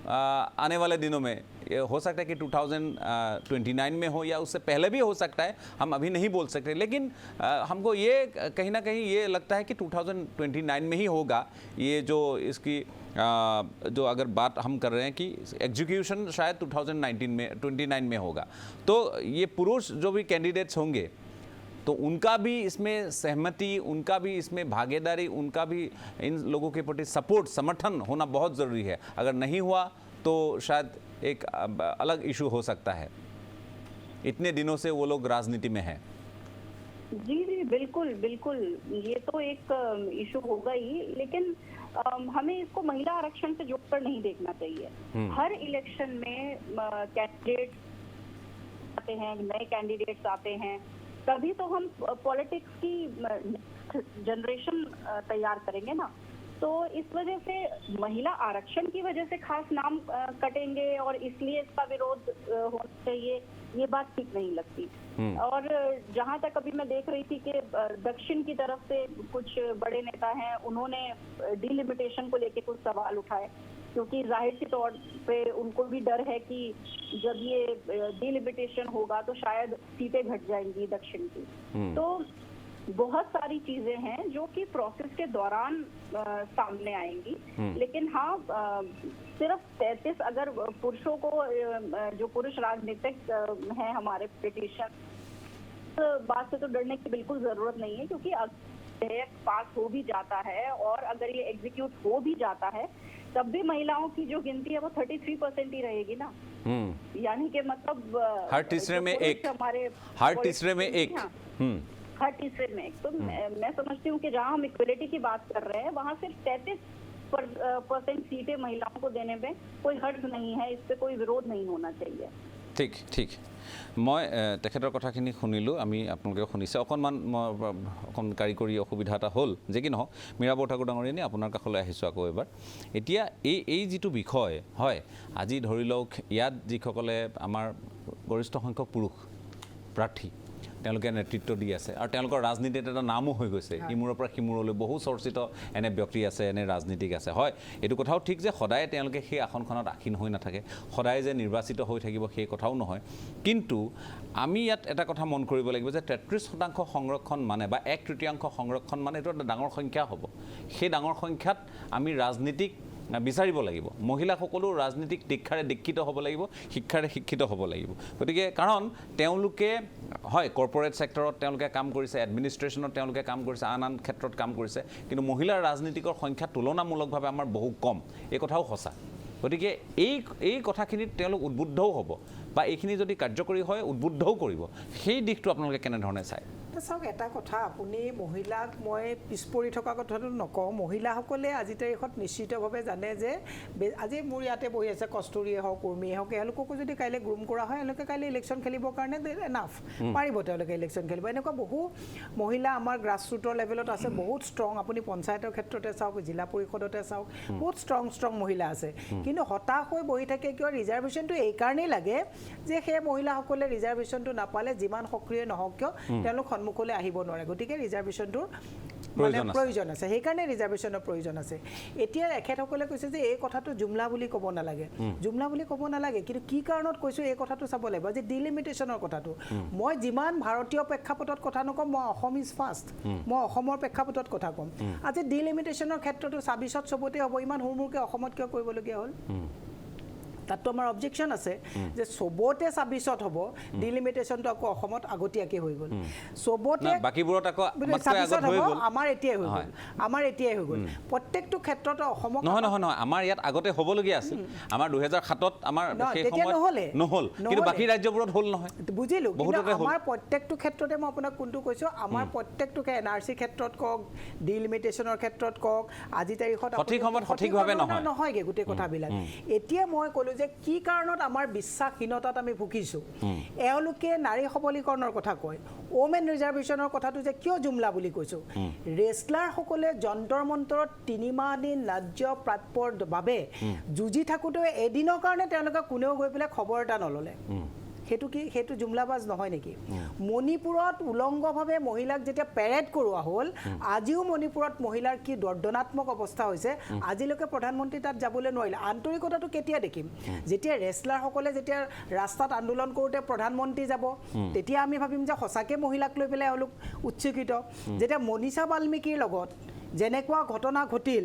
Speaker 1: आने वाले दिनों में? ये हो सकता है कि 2029 में हो या उससे पहले भी हो सकता है, हम अभी नहीं बोल सकते, लेकिन हमको ये कहीं ना कहीं ये लगता है कि 2029 में ही होगा। ये जो इसकी जो अगर बात हम कर रहे हैं कि एग्जीक्यूशन शायद 2029 में होगा, तो ये पुरुष जो भी कैंडिडेट्स होंगे तो उनका भी इसमें सहमति, उनका भी इसमें भागीदारी, उनका भी इन लोगों के प्रति सपोर्ट, समर्थन होना बहुत ज़रूरी है। अगर नहीं हुआ तो शायद एक अलग इशू हो सकता है। इतने दिनों से वो लोग राजनीति में हैं।
Speaker 7: जी जी, बिल्कुल बिल्कुल, ये तो एक इशू होगा ही, लेकिन हमें इसको महिला आरक्षण से जोड़कर नहीं देखना चाहिए। हर इलेक्शन में कैंडिडेट आते हैं, नए कैंडिडेट्स आते हैं, तभी तो हम पॉलिटिक्स की जनरेशन तैयार करेंगे ना। तो इस वजह से महिला आरक्षण की वजह से खास नाम कटेंगे और इसलिए इसका विरोध होना चाहिए, ये बात ठीक नहीं लगती। और जहां तक अभी मैं देख रही थी कि दक्षिण की तरफ से कुछ बड़े नेता हैं, उन्होंने डिलिमिटेशन को लेके कुछ सवाल उठाए, क्योंकि जाहिर सी तौर पे उनको भी डर है कि जब ये डिलिमिटेशन होगा तो शायद सीटें घट जाएंगी दक्षिण की। तो बहुत सारी चीजें हैं जो कि प्रोसेस के दौरान सामने आएंगी, लेकिन हाँ, सिर्फ 33 अगर पुरुषों को, जो पुरुष राजनीतिक हैं हमारे पॉलिटिशियन, बात से तो डरने की बिल्कुल जरूरत नहीं है, क्योंकि विधेयक पास हो भी जाता है और अगर ये एग्जीक्यूट हो भी जाता है तब भी महिलाओं की जो गिनती है वो 33% ही रहेगी ना। यानी कि मतलब
Speaker 1: हर तीसरे में एक, हर तीसरे में एक,
Speaker 7: हर तीसरे में एक। तो मैं समझती हूँ कि जहाँ हम इक्वलिटी की बात कर रहे हैं वहाँ सिर्फ 33% सीटें महिलाओं को देने में कोई हर्ज नहीं है, इस पे कोई विरोध नहीं होना चाहिए।
Speaker 1: ঠিক ঠিক, মই তেখেতৰ কথাখিনি শুনিলোঁ, আমি আপোনালোকে শুনিছে। অকণমান অকণ কাৰিকৰী অসুবিধা এটা হ'ল, যে কি নহওক, মীৰা বৰঠাকুৰ ডাঙৰীয়ানী আপোনাৰ কাষলৈ আহিছোঁ আকৌ এবাৰ। এতিয়া এই যিটো বিষয় হয়, আজি ধৰি লওক ইয়াত যিসকলে আমাৰ গৰিষ্ঠ সংখ্যক পুৰুষ প্ৰাৰ্থী, তেওঁলোকে নেতৃত্ব দি আছে আৰু তেওঁলোকৰ ৰাজনীতিত এটা নামো হৈ গৈছে ইমূৰৰ পৰা সিমূৰলৈ বহু চৰ্চিত এনে ব্যক্তি আছে এনে ৰাজনীতিক আছে হয় এইটো কথাও ঠিক যে সদায় তেওঁলোকে সেই আসনখনত আসীন হৈ নাথাকে সদায় যে নিৰ্বাচিত হৈ থাকিব সেই কথাও নহয় কিন্তু আমি ইয়াত এটা কথা মন কৰিব লাগিব যে 33% সংৰক্ষণ মানে বা 1/3 সংৰক্ষণ মানে এইটো এটা ডাঙৰ সংখ্যা হ'ব সেই ডাঙৰ সংখ্যাত আমি ৰাজনীতিক বিচাৰিব লাগিব মহিলাসকলো ৰাজনীতিক দীক্ষাৰে দীক্ষিত হ'ব লাগিব শিক্ষাৰে শিক্ষিত হ'ব লাগিব গতিকে কাৰণ তেওঁলোকে হয় কৰ্পৰেট ছেক্টৰত তেওঁলোকে কাম কৰিছে এডমিনিষ্ট্ৰেশ্যনত তেওঁলোকে কাম কৰিছে আন ক্ষেত্ৰত কাম কৰিছে কিন্তু মহিলাৰ ৰাজনীতিকৰ সংখ্যা তুলনামূলকভাৱে আমাৰ বহু কম এই কথাও সঁচা গতিকে এই কথাখিনিত তেওঁলোক উদ্বুদ্ধও হ'ব বা এইখিনি যদি কাৰ্যকৰী হয় উদ্বুদ্ধও কৰিব সেই দিশটো আপোনালোকে কেনেধৰণে চায়
Speaker 3: চাওক এটা কথা আপুনি মহিলাক মই পিছ পৰি থকা কথাটো নকওঁ মহিলাসকলে আজি তাৰিখত নিশ্চিতভাৱে জানে যে আজি মোৰ ইয়াতে বহি আছে কস্তুৰীয়ে হওক কৰ্মীয়ে হওক এওঁলোককো যদি কাইলৈ গ্ৰুম কৰা হয় এওঁলোকে কাইলৈ ইলেকশ্যন খেলিবৰ কাৰণে এনাফ পাৰিব তেওঁলোকে ইলেকশ্যন খেলিব এনেকুৱা বহু মহিলা আমাৰ গ্ৰাছৰুটৰ লেভেলত আছে বহুত ষ্ট্ৰং আপুনি পঞ্চায়তৰ ক্ষেত্ৰতে চাওক জিলা পৰিষদতে চাওক বহুত ষ্ট্ৰং মহিলা আছে কিন্তু হতাশ হৈ বহি থাকে কিয় ৰিজাৰ্ভেশ্যনটো এইকাৰণেই লাগে যে সেই মহিলাসকলে ৰিজাৰ্ভেশ্যনটো নাপালে যিমান সক্ৰিয় নহওক কিয় তেওঁলোক সন্মুখলৈ আহিব নোৱাৰে গতিকে ৰিজাৰ্ভেশ্যনটোৰ মানে প্ৰয়োজন আছে সেইকাৰণে ৰিজাৰ্ভেশ্যনৰ প্ৰয়োজন আছে এতিয়া এখেতসকলে কৈছে যে এই কথাটো জুমলা বুলি ক'ব নালাগে কিন্তু কি কাৰণত কৈছোঁ এই কথাটো চাব লাগিব যে ডিলিমিটেশ্যনৰ কথাটো মই যিমান ভাৰতীয় প্ৰেক্ষাপটত কথা নকওঁ মই অসম ইজ ফাৰ্ষ্ট মই অসমৰ প্ৰেক্ষাপটত কথা ক'ম আজি ডিলিমিটেশ্যনৰ ক্ষেত্ৰতো ২৬ত চবতে হ'ব ইমান হুৰমুৰকৈ অসমত কিয় কৰিবলগীয়া হ'ল তাততো আমাৰ অবজেকশ্যন আছে যে চবতে ২৬ত হ'ব ডিলিমিটেশ্যনটো আকৌ অসমত আগতীয়াকৈ হৈ গ'ল চবতে
Speaker 1: বাকীবোৰত আকৌ
Speaker 3: ২৬ত হ'ব আমাৰ এতিয়াই হৈ গ'ল প্ৰত্যেকটো ক্ষেত্ৰতে অসমক
Speaker 1: নহয় আমাৰ ইয়াত আগতে হ'বলগীয়া আছিল আমাৰ ২০০৭ত আমাৰ সেই সময়ত নহ'ল কিন্তু বাকী ৰাজ্যবোৰত হ'ল নহয়
Speaker 3: বুজিলোঁ কিন্তু আমাৰ প্ৰত্যেকটো ক্ষেত্ৰতে মই আপোনাক কোনটো কৈছোঁ আমাৰ প্ৰত্যেকটো NRC ক্ষেত্ৰত কওক ডিলিমিটেশ্যনৰ ক্ষেত্ৰত কওক আজি তাৰিখত
Speaker 1: সঠিক সময়ত সঠিকভাৱে
Speaker 3: নহয়গৈ গোটেই কথাবিলাক এতিয়া মই ক'লোঁ যে কি কাৰণত আমাৰ বিশ্বাসহীনতাত আমি ভুগিছোঁ এওঁলোকে নাৰী সবলীকৰণৰ কথা কয় ওমেন ৰিজাৰ্ভেশ্যনৰ কথাটো যে কিয় জুমলা বুলি কৈছোঁ ৰেছলাৰসকলে যন্তৰ মন্তৰত ৩ মাহ দিন ন্যায্য প্ৰাপ্যৰ বাবে যুঁজি থাকোঁতে এদিনৰ কাৰণে তেওঁলোকে কোনেও গৈ পেলাই খবৰ এটা নল'লে সেইটো জুমলাবাজ নহয় নেকি মণিপুৰত উলংগভাৱে মহিলাক যেতিয়া পেৰেড কৰোৱা হ'ল আজিও মণিপুৰত মহিলাৰ কি দৰ্দনাত্মক অৱস্থা হৈছে আজিলৈকে প্ৰধানমন্ত্ৰী তাত যাবলৈ নোৱাৰিলে আন্তৰিকতাটো কেতিয়া দেখিম যেতিয়া ৰেছলাৰসকলে যেতিয়া ৰাস্তাত আন্দোলন কৰোঁতে প্ৰধানমন্ত্ৰী যাব তেতিয়া আমি ভাবিম যে সঁচাকৈ মহিলাক লৈ পেলাই এওঁলোক উচ্ছ্বসিত যেতিয়া মনীষা বাল্মীকিৰ লগত যেনেকুৱা ঘটনা ঘটিল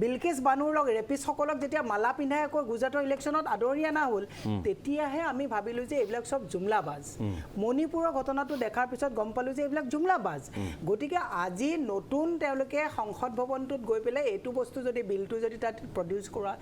Speaker 3: বিলকিছ বানুৰ লগ ৰেপিষ্টসকলক যেতিয়া মালা পিন্ধাই আকৌ গুজৰাটৰ ইলেকশ্যনত আদৰি অনা হ'ল তেতিয়াহে আমি ভাবিলোঁ যে এইবিলাক চব জুমলাবাজ মণিপুৰৰ ঘটনাটো দেখাৰ পিছত গম পালোঁ যে এইবিলাক জুমলাবাজ গতিকে আজি নতুন তেওঁলোকে সংসদ ভৱনটোত গৈ পেলাই এইটো বস্তু যদি বিলটো যদি তাত প্ৰডিউচ কৰা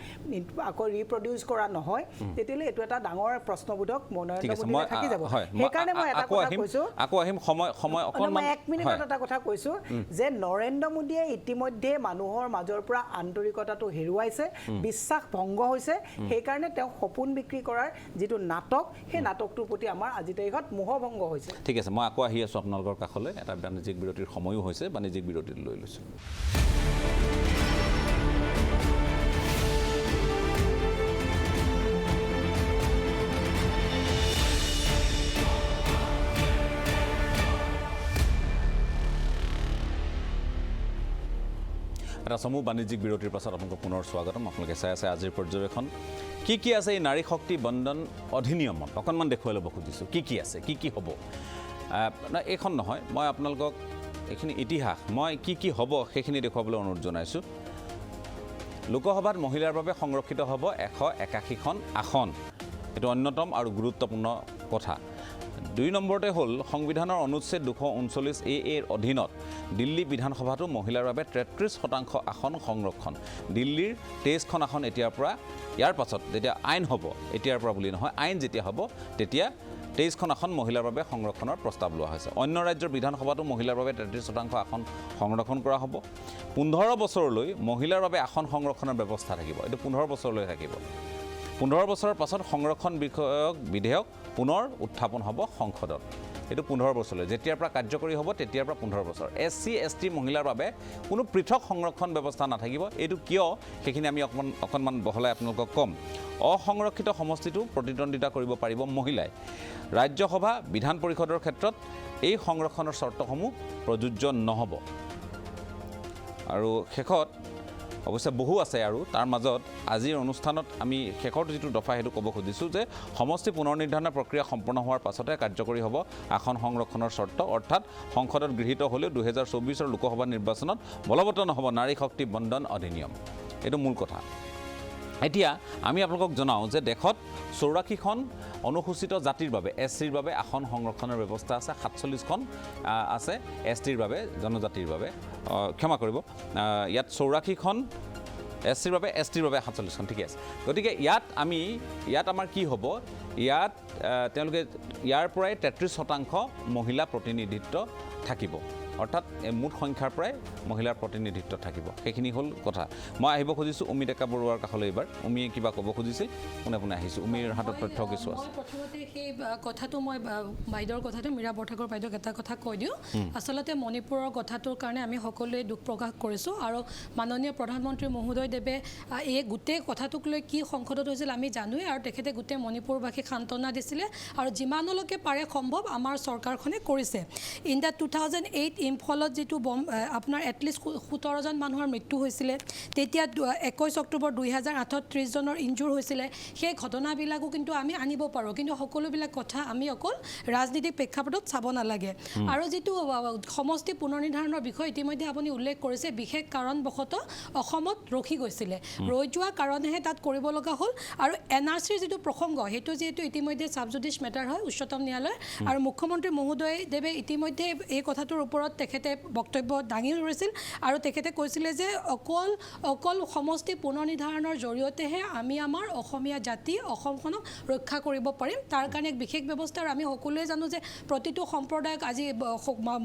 Speaker 3: আকৌ ৰিপ্ৰডিউচ কৰা নহয় তেতিয়াহ'লে এইটো এটা ডাঙৰ প্ৰশ্নবোধক নৰেন্দ্ৰ মোদীয়ে থাকি যাব সেইকাৰণে মই এটা কথা কৈছোঁ
Speaker 1: আকৌ আহিম সময় অকণমান
Speaker 3: 1 মিনিটত এটা কথা কৈছোঁ যে নৰেন্দ্ৰ মোদীয়ে ইতিমধ্যে মানুহৰ মাজৰ পৰা আন্তৰিকতাটো হেৰুৱাইছে বিশ্বাস ভংগ হৈছে সেইকাৰণে তেওঁ সপোন বিক্ৰী কৰাৰ যিটো নাটক সেই নাটকটোৰ প্ৰতি আমাৰ আজি তাৰিখত মোহভংগ হৈছে
Speaker 1: ঠিক আছে মই আকৌ আহি আছোঁ আপোনালোকৰ কাষলৈ এটা বাণিজ্যিক বিৰতিৰ সময়ো হৈছে বাণিজ্যিক বিৰতিত লৈ লৈছোঁ এটা সমূহ বাণিজ্যিক বিৰতিৰ পাছত আপোনালোকক পুনৰ স্বাগতম আপোনালোকে চাই আছে আজিৰ পৰ্যবেক্ষণ কি আছে এই নাৰী শক্তি বন্ধন অধিনিয়মত অকণমান দেখুৱাই ল'ব খুজিছোঁ কি আছে কি হ'ব এইখন নহয় মই আপোনালোকক এইখিনি ইতিহাস মই কি হ'ব সেইখিনি দেখুৱাবলৈ অনুৰোধ জনাইছোঁ লোকসভাত মহিলাৰ বাবে সংৰক্ষিত হ'ব 181খন আসন এইটো অন্যতম আৰু গুৰুত্বপূৰ্ণ কথা 2 নম্বৰতে হ'ল সংবিধানৰ অনুচ্ছেদ 239A এৰ অধীনত দিল্লী বিধানসভাটো মহিলাৰ বাবে 33% আসন সংৰক্ষণ দিল্লীৰ 23খন আসন এতিয়াৰ পৰা ইয়াৰ পাছত যেতিয়া আইন হ'ব এতিয়াৰ পৰা বুলি নহয় আইন যেতিয়া হ'ব তেতিয়া 23খন আসন মহিলাৰ বাবে সংৰক্ষণৰ প্ৰস্তাৱ লোৱা হৈছে অন্য ৰাজ্যৰ বিধানসভাটো মহিলাৰ বাবে 33% আসন সংৰক্ষণ কৰা হ'ব 15 বছৰলৈ মহিলাৰ বাবে আসন সংৰক্ষণৰ ব্যৱস্থা থাকিব এইটো 15 বছৰলৈ থাকিব 15 বছৰৰ পাছত সংৰক্ষণ বিষয়ক বিধেয়ক পুনৰ উত্থাপন হ'ব সংসদত এইটো 15 বছৰলৈ যেতিয়াৰ পৰা কাৰ্যকৰী হ'ব তেতিয়াৰ পৰা 15 বছৰ SC ST মহিলাৰ বাবে কোনো পৃথক সংৰক্ষণ ব্যৱস্থা নাথাকিব এইটো কিয় সেইখিনি আমি অকণমান বহলাই আপোনালোকক ক'ম অসংৰক্ষিত সমষ্টিটো প্ৰতিদ্বন্দ্বিতা কৰিব পাৰিব মহিলাই ৰাজ্যসভা বিধান পৰিষদৰ ক্ষেত্ৰত এই সংৰক্ষণৰ চৰ্তসমূহ প্ৰযোজ্য নহ'ব আৰু শেষত অৱশ্যে বহু আছে আৰু তাৰ মাজত আজিৰ অনুষ্ঠানত আমি শেষৰ যিটো দফা সেইটো ক'ব খুজিছোঁ যে সমষ্টি পুনৰ নিৰ্ধাৰণৰ প্ৰক্ৰিয়া সম্পন্ন হোৱাৰ পাছতে কাৰ্যকৰী হ'ব আসন সংৰক্ষণৰ চৰ্ত অৰ্থাৎ সংসদত গৃহীত হ'লেও 2024 লোকসভা নিৰ্বাচনত বলৱৎ নহ'ব নাৰী শক্তি বন্দন অধিনিয়ম এইটো মূল কথা এতিয়া আমি আপোনালোকক জনাওঁ যে দেশত 84খন অনুসূচিত জাতিৰ বাবে SCৰ বাবে আসন সংৰক্ষণৰ ব্যৱস্থা আছে 47খন আছে STৰ বাবে জনজাতিৰ বাবে ক্ষমা কৰিব ইয়াত 84খন SCৰ বাবে STৰ বাবে 47খন ঠিকে আছে গতিকে ইয়াত আমাৰ কি হ'ব ইয়াত তেওঁলোকে ইয়াৰ পৰাই 33% মহিলা প্ৰতিনিধিত্ব থাকিব অৰ্থাৎ মুঠ সংখ্যাৰ পৰাই মহিলাৰ প্ৰতিনিধিত্ব থাকিব সেইখিনি হ'ল কথা মই আহিব খুজিছোঁ উমি ডেকা বৰুৱাৰ কাষলৈ এইবাৰ উমিয়ে কিবা ক'ব খুজিছিল কোনে কোনে আহিছোঁ উমিৰ হাতত তথ্য কিছু আছে
Speaker 4: প্ৰথমতে সেই কথাটো মই বাইদেউৰ কথাটো মীৰা বৰঠাকুৰ বাইদেউক এটা কথা কৈ দিওঁ আচলতে মণিপুৰৰ কথাটোৰ কাৰণে আমি সকলোৱে দুখ প্ৰকাশ কৰিছোঁ আৰু মাননীয় প্ৰধানমন্ত্ৰী মহোদয় দেৱে এই গোটেই কথাটোক লৈ কি সংসদত হৈছিল আমি জানোৱেই আৰু তেখেতে গোটেই মণিপুৰবাসীক সান্তনা দিছিলে আৰু যিমানলৈকে পাৰে সম্ভৱ আমাৰ চৰকাৰখনে কৰিছে ইন দ্য 2008 ইম্ফলত যিটো বম আপোনাৰ এটলিষ্ট 17জন মানুহৰ মৃত্যু হৈছিলে তেতিয়া 21 অক্টোবৰ 2008ত 30 জনৰ ইনজুৰ হৈছিলে সেই ঘটনাবিলাকো কিন্তু আমি আনিব পাৰোঁ কিন্তু সকলোবিলাক কথা আমি অকল ৰাজনীতিক প্ৰেক্ষাপটত চাব নালাগে আৰু যিটো সমষ্টি পুনৰ নিৰ্ধাৰণৰ বিষয় ইতিমধ্যে আপুনি উল্লেখ কৰিছে বিশেষ কাৰণবশতঃ অসমত ৰখি গৈছিলে ৰৈ যোৱা কাৰণেহে তাত কৰিব লগা হ'ল আৰু NRCৰ যিটো প্ৰসংগ সেইটো যিহেতু ইতিমধ্যে ছাবজুডিচ মেটাৰ হয় উচ্চতম ন্যায়ালয় আৰু মুখ্যমন্ত্ৰী মহোদয় দেৱে ইতিমধ্যে এই কথাটোৰ ওপৰত তেখেতে বক্তব্য দাঙি ধৰিছিল আৰু তেখেতে কৈছিলে যে অকল সমষ্টি পুনৰ নিৰ্ধাৰণৰ জৰিয়তেহে আমি আমাৰ অসমীয়া জাতি অসমখনক ৰক্ষা কৰিব পাৰিম তাৰ কাৰণে এক বিশেষ ব্যৱস্থা আৰু আমি সকলোৱে জানো যে প্ৰতিটো সম্প্ৰদায়ক আজি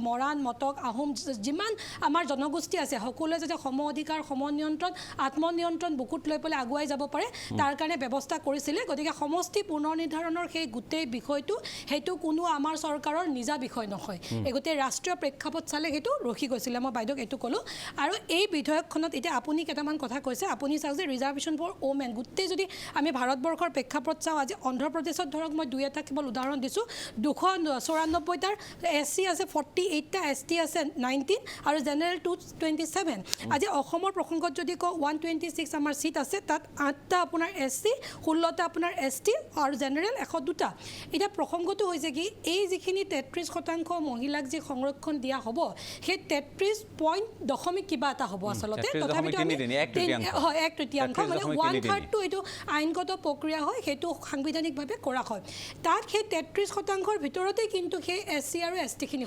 Speaker 4: মৰাণ মটক আহোম যিমান আমাৰ জনগোষ্ঠী আছে সকলোৱে যাতে সম অধিকাৰ সম নিয়ন্ত্ৰণ আত্মনিয়ন্ত্ৰণ বুকুত লৈ পেলাই আগুৱাই যাব পাৰে তাৰ কাৰণে ব্যৱস্থা কৰিছিলে গতিকে সমষ্টি পুনৰ নিৰ্ধাৰণৰ সেই গোটেই বিষয়টো সেইটো কোনো আমাৰ চৰকাৰৰ নিজা বিষয় নহয় এই গোটেই ৰাষ্ট্ৰীয় প্ৰেক্ষাপট চালে সেইটো ৰখি গৈছিলে মই বাইদেউক এইটো ক'লোঁ আৰু এই বিধেয়কখনত এতিয়া আপুনি কেইটামান কথা কৈছে আপুনি চাওক যে ৰিজাৰ্ভেশ্যন ফৰ ওমেন গোটেই যদি আমি ভাৰতবৰ্ষৰ প্ৰেক্ষাপট চাওঁ আজি অন্ধ্ৰপ্ৰদেশত ধৰক মই দুই এটা কেৱল উদাহৰণ দিছোঁ 294টাৰ SC আছে 48টা ST আছে 19 আৰু জেনেৰেল 227 আজি অসমৰ প্ৰসংগত যদি কওঁ 126 আমাৰ চিট আছে তাত 8টা আপোনাৰ SC 16টা আপোনাৰ ST আৰু জেনেৰেল 102টা এতিয়া প্ৰসংগটো হৈছে কি এই যিখিনি 33% মহিলাক যি সংৰক্ষণ দিয়া হ'ব সেই 33 কিবা এটা হ'ব আচলতে তথাপিতো হয় 1/3 মানে 1/3 টো এইটো আইনগত প্ৰক্ৰিয়া হয় সেইটো সাংবিধানিকভাৱে কৰা হয় তাত সেই 33%ৰ ভিতৰতে কিন্তু সেই SC আৰু ST খিনি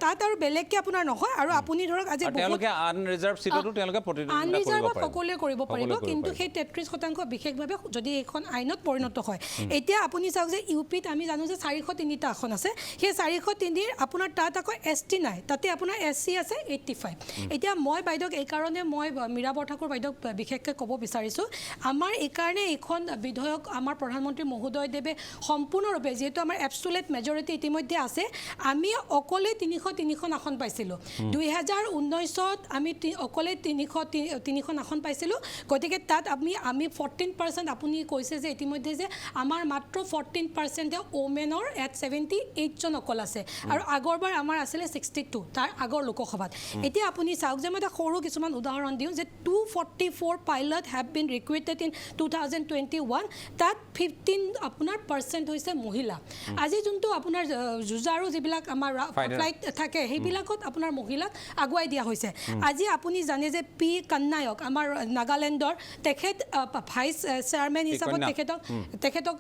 Speaker 4: তাত আৰু বেলেগকে আপোনাৰ নহয় আৰু আপুনি ধৰক আজি
Speaker 1: তেওঁলোকে আনৰিজাৰ্ভ সিটতো তেওঁলোকে প্ৰতিদ্বন্দ্বিতা
Speaker 4: সকলোৱে কৰিব পাৰিব কিন্তু সেই 33% বিশেষভাৱে যদি এইখন আইনত পৰিণত হয় এতিয়া আপুনি চাওক যে ইউপিত আমি জানো যে 403টা আসন আছে সেই 403 আপোনাৰ তাত আকৌ ST নাই তাতে আপোনাৰ SC আছে 85 এতিয়া মই বাইদেউক এই কাৰণে মই মীৰা বৰঠাকুৰ বাইদেউক বিশেষকৈ ক'ব বিচাৰিছোঁ আমাৰ এই কাৰণে এইখন বিধেয়ক আমাৰ প্ৰধানমন্ত্ৰী মহোদয় দেৱে সম্পূৰ্ণৰূপে যিহেতু আমাৰ এবছুলেট মেজৰিটি ইতিমধ্যে আছে আমি অকলে 303খন আসন পাইছিলোঁ 2019ত আমি অকলে 303খন আসন পাইছিলোঁ গতিকে তাত আমি 14% আপুনি কৈছে যে ইতিমধ্যে যে আমাৰ মাত্ৰ 14% ওমেনৰ এট 78 জন অকল আছে আৰু আগৰবাৰ আমাৰ আছিলে 62 তাৰ আগৰ লোকসভাত এতিয়া আপুনি চাওক যে মই এটা সৰু কিছুমান উদাহৰণ দিওঁ যে 244 পাইলট হেভ বিন ৰিক্ৰুইটেড ইন 2021 তাত 15 আপোনাৰ % হৈছে মহিলা আজি যোনটো আপোনাৰ যুঁজাৰু যিবিলাক আমাৰ ফ্লাইট থাকে সেইবিলাকত আপোনাৰ মহিলাক আগুৱাই দিয়া হৈছে আজি আপুনি জানে যে পি কন্নায়ক আমাৰ নাগালেণ্ডৰ তেখেত ভাইচ চেয়াৰমেন হিচাপত তেখেতক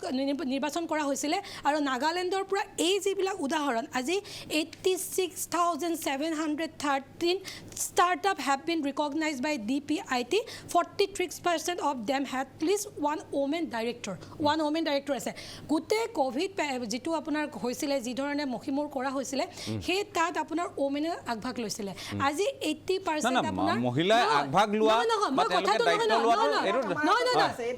Speaker 4: নিৰ্বাচন কৰা হৈছিলে আৰু নাগালেণ্ডৰ পৰা এই যিবিলাক উদাহৰণ আজি 86 6,713 startups have been recognized by DPIT. 43% of them had at least one woman director. আছে গোটেই কোভিড যেটো আপোনাৰ হৈছিলে যি ধৰণে মহিমূৰ কৰা হৈছিলে সেই তাত আপোনাৰ ওমেনে আগভাগ লৈছিলে আজি 80% আপোনাৰ
Speaker 1: মহিলাই আগভাগ লোৱা বা তেওঁলোকে দায়িত্ব লোৱা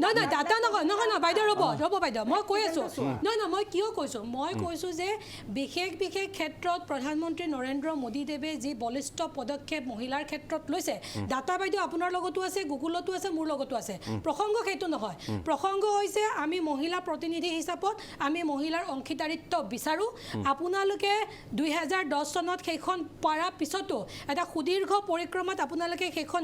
Speaker 4: নহয় দাতা নহয় বাইদেউ ৰ'ব বাইদেউ মই কৈ আছোঁ নহয় মই কিয় কৈছোঁ যে বিশেষ ক্ষেত্ৰত প্ৰধানমন্ত্ৰী নৰেন্দ্ৰ মোদীদেৱে যি বলিষ্ঠ পদক্ষেপ মহিলাৰ ক্ষেত্ৰত লৈছে দাতা বাইদেউ আপোনাৰ লগতো আছে গুগলতো আছে মোৰ লগতো আছে প্ৰসংগ সেইটো নহয় প্ৰসংগ হৈছে আমি মহিলা প্ৰতিনিধি হিচাপত আমি মহিলাৰ অংশীদাৰিত্ব বিচাৰোঁ আপোনালোকে 2010 চনত সেইখন পাৰা পিছতো এটা সুদীৰ্ঘ পৰিক্ৰমাত আপোনালোকে সেইখন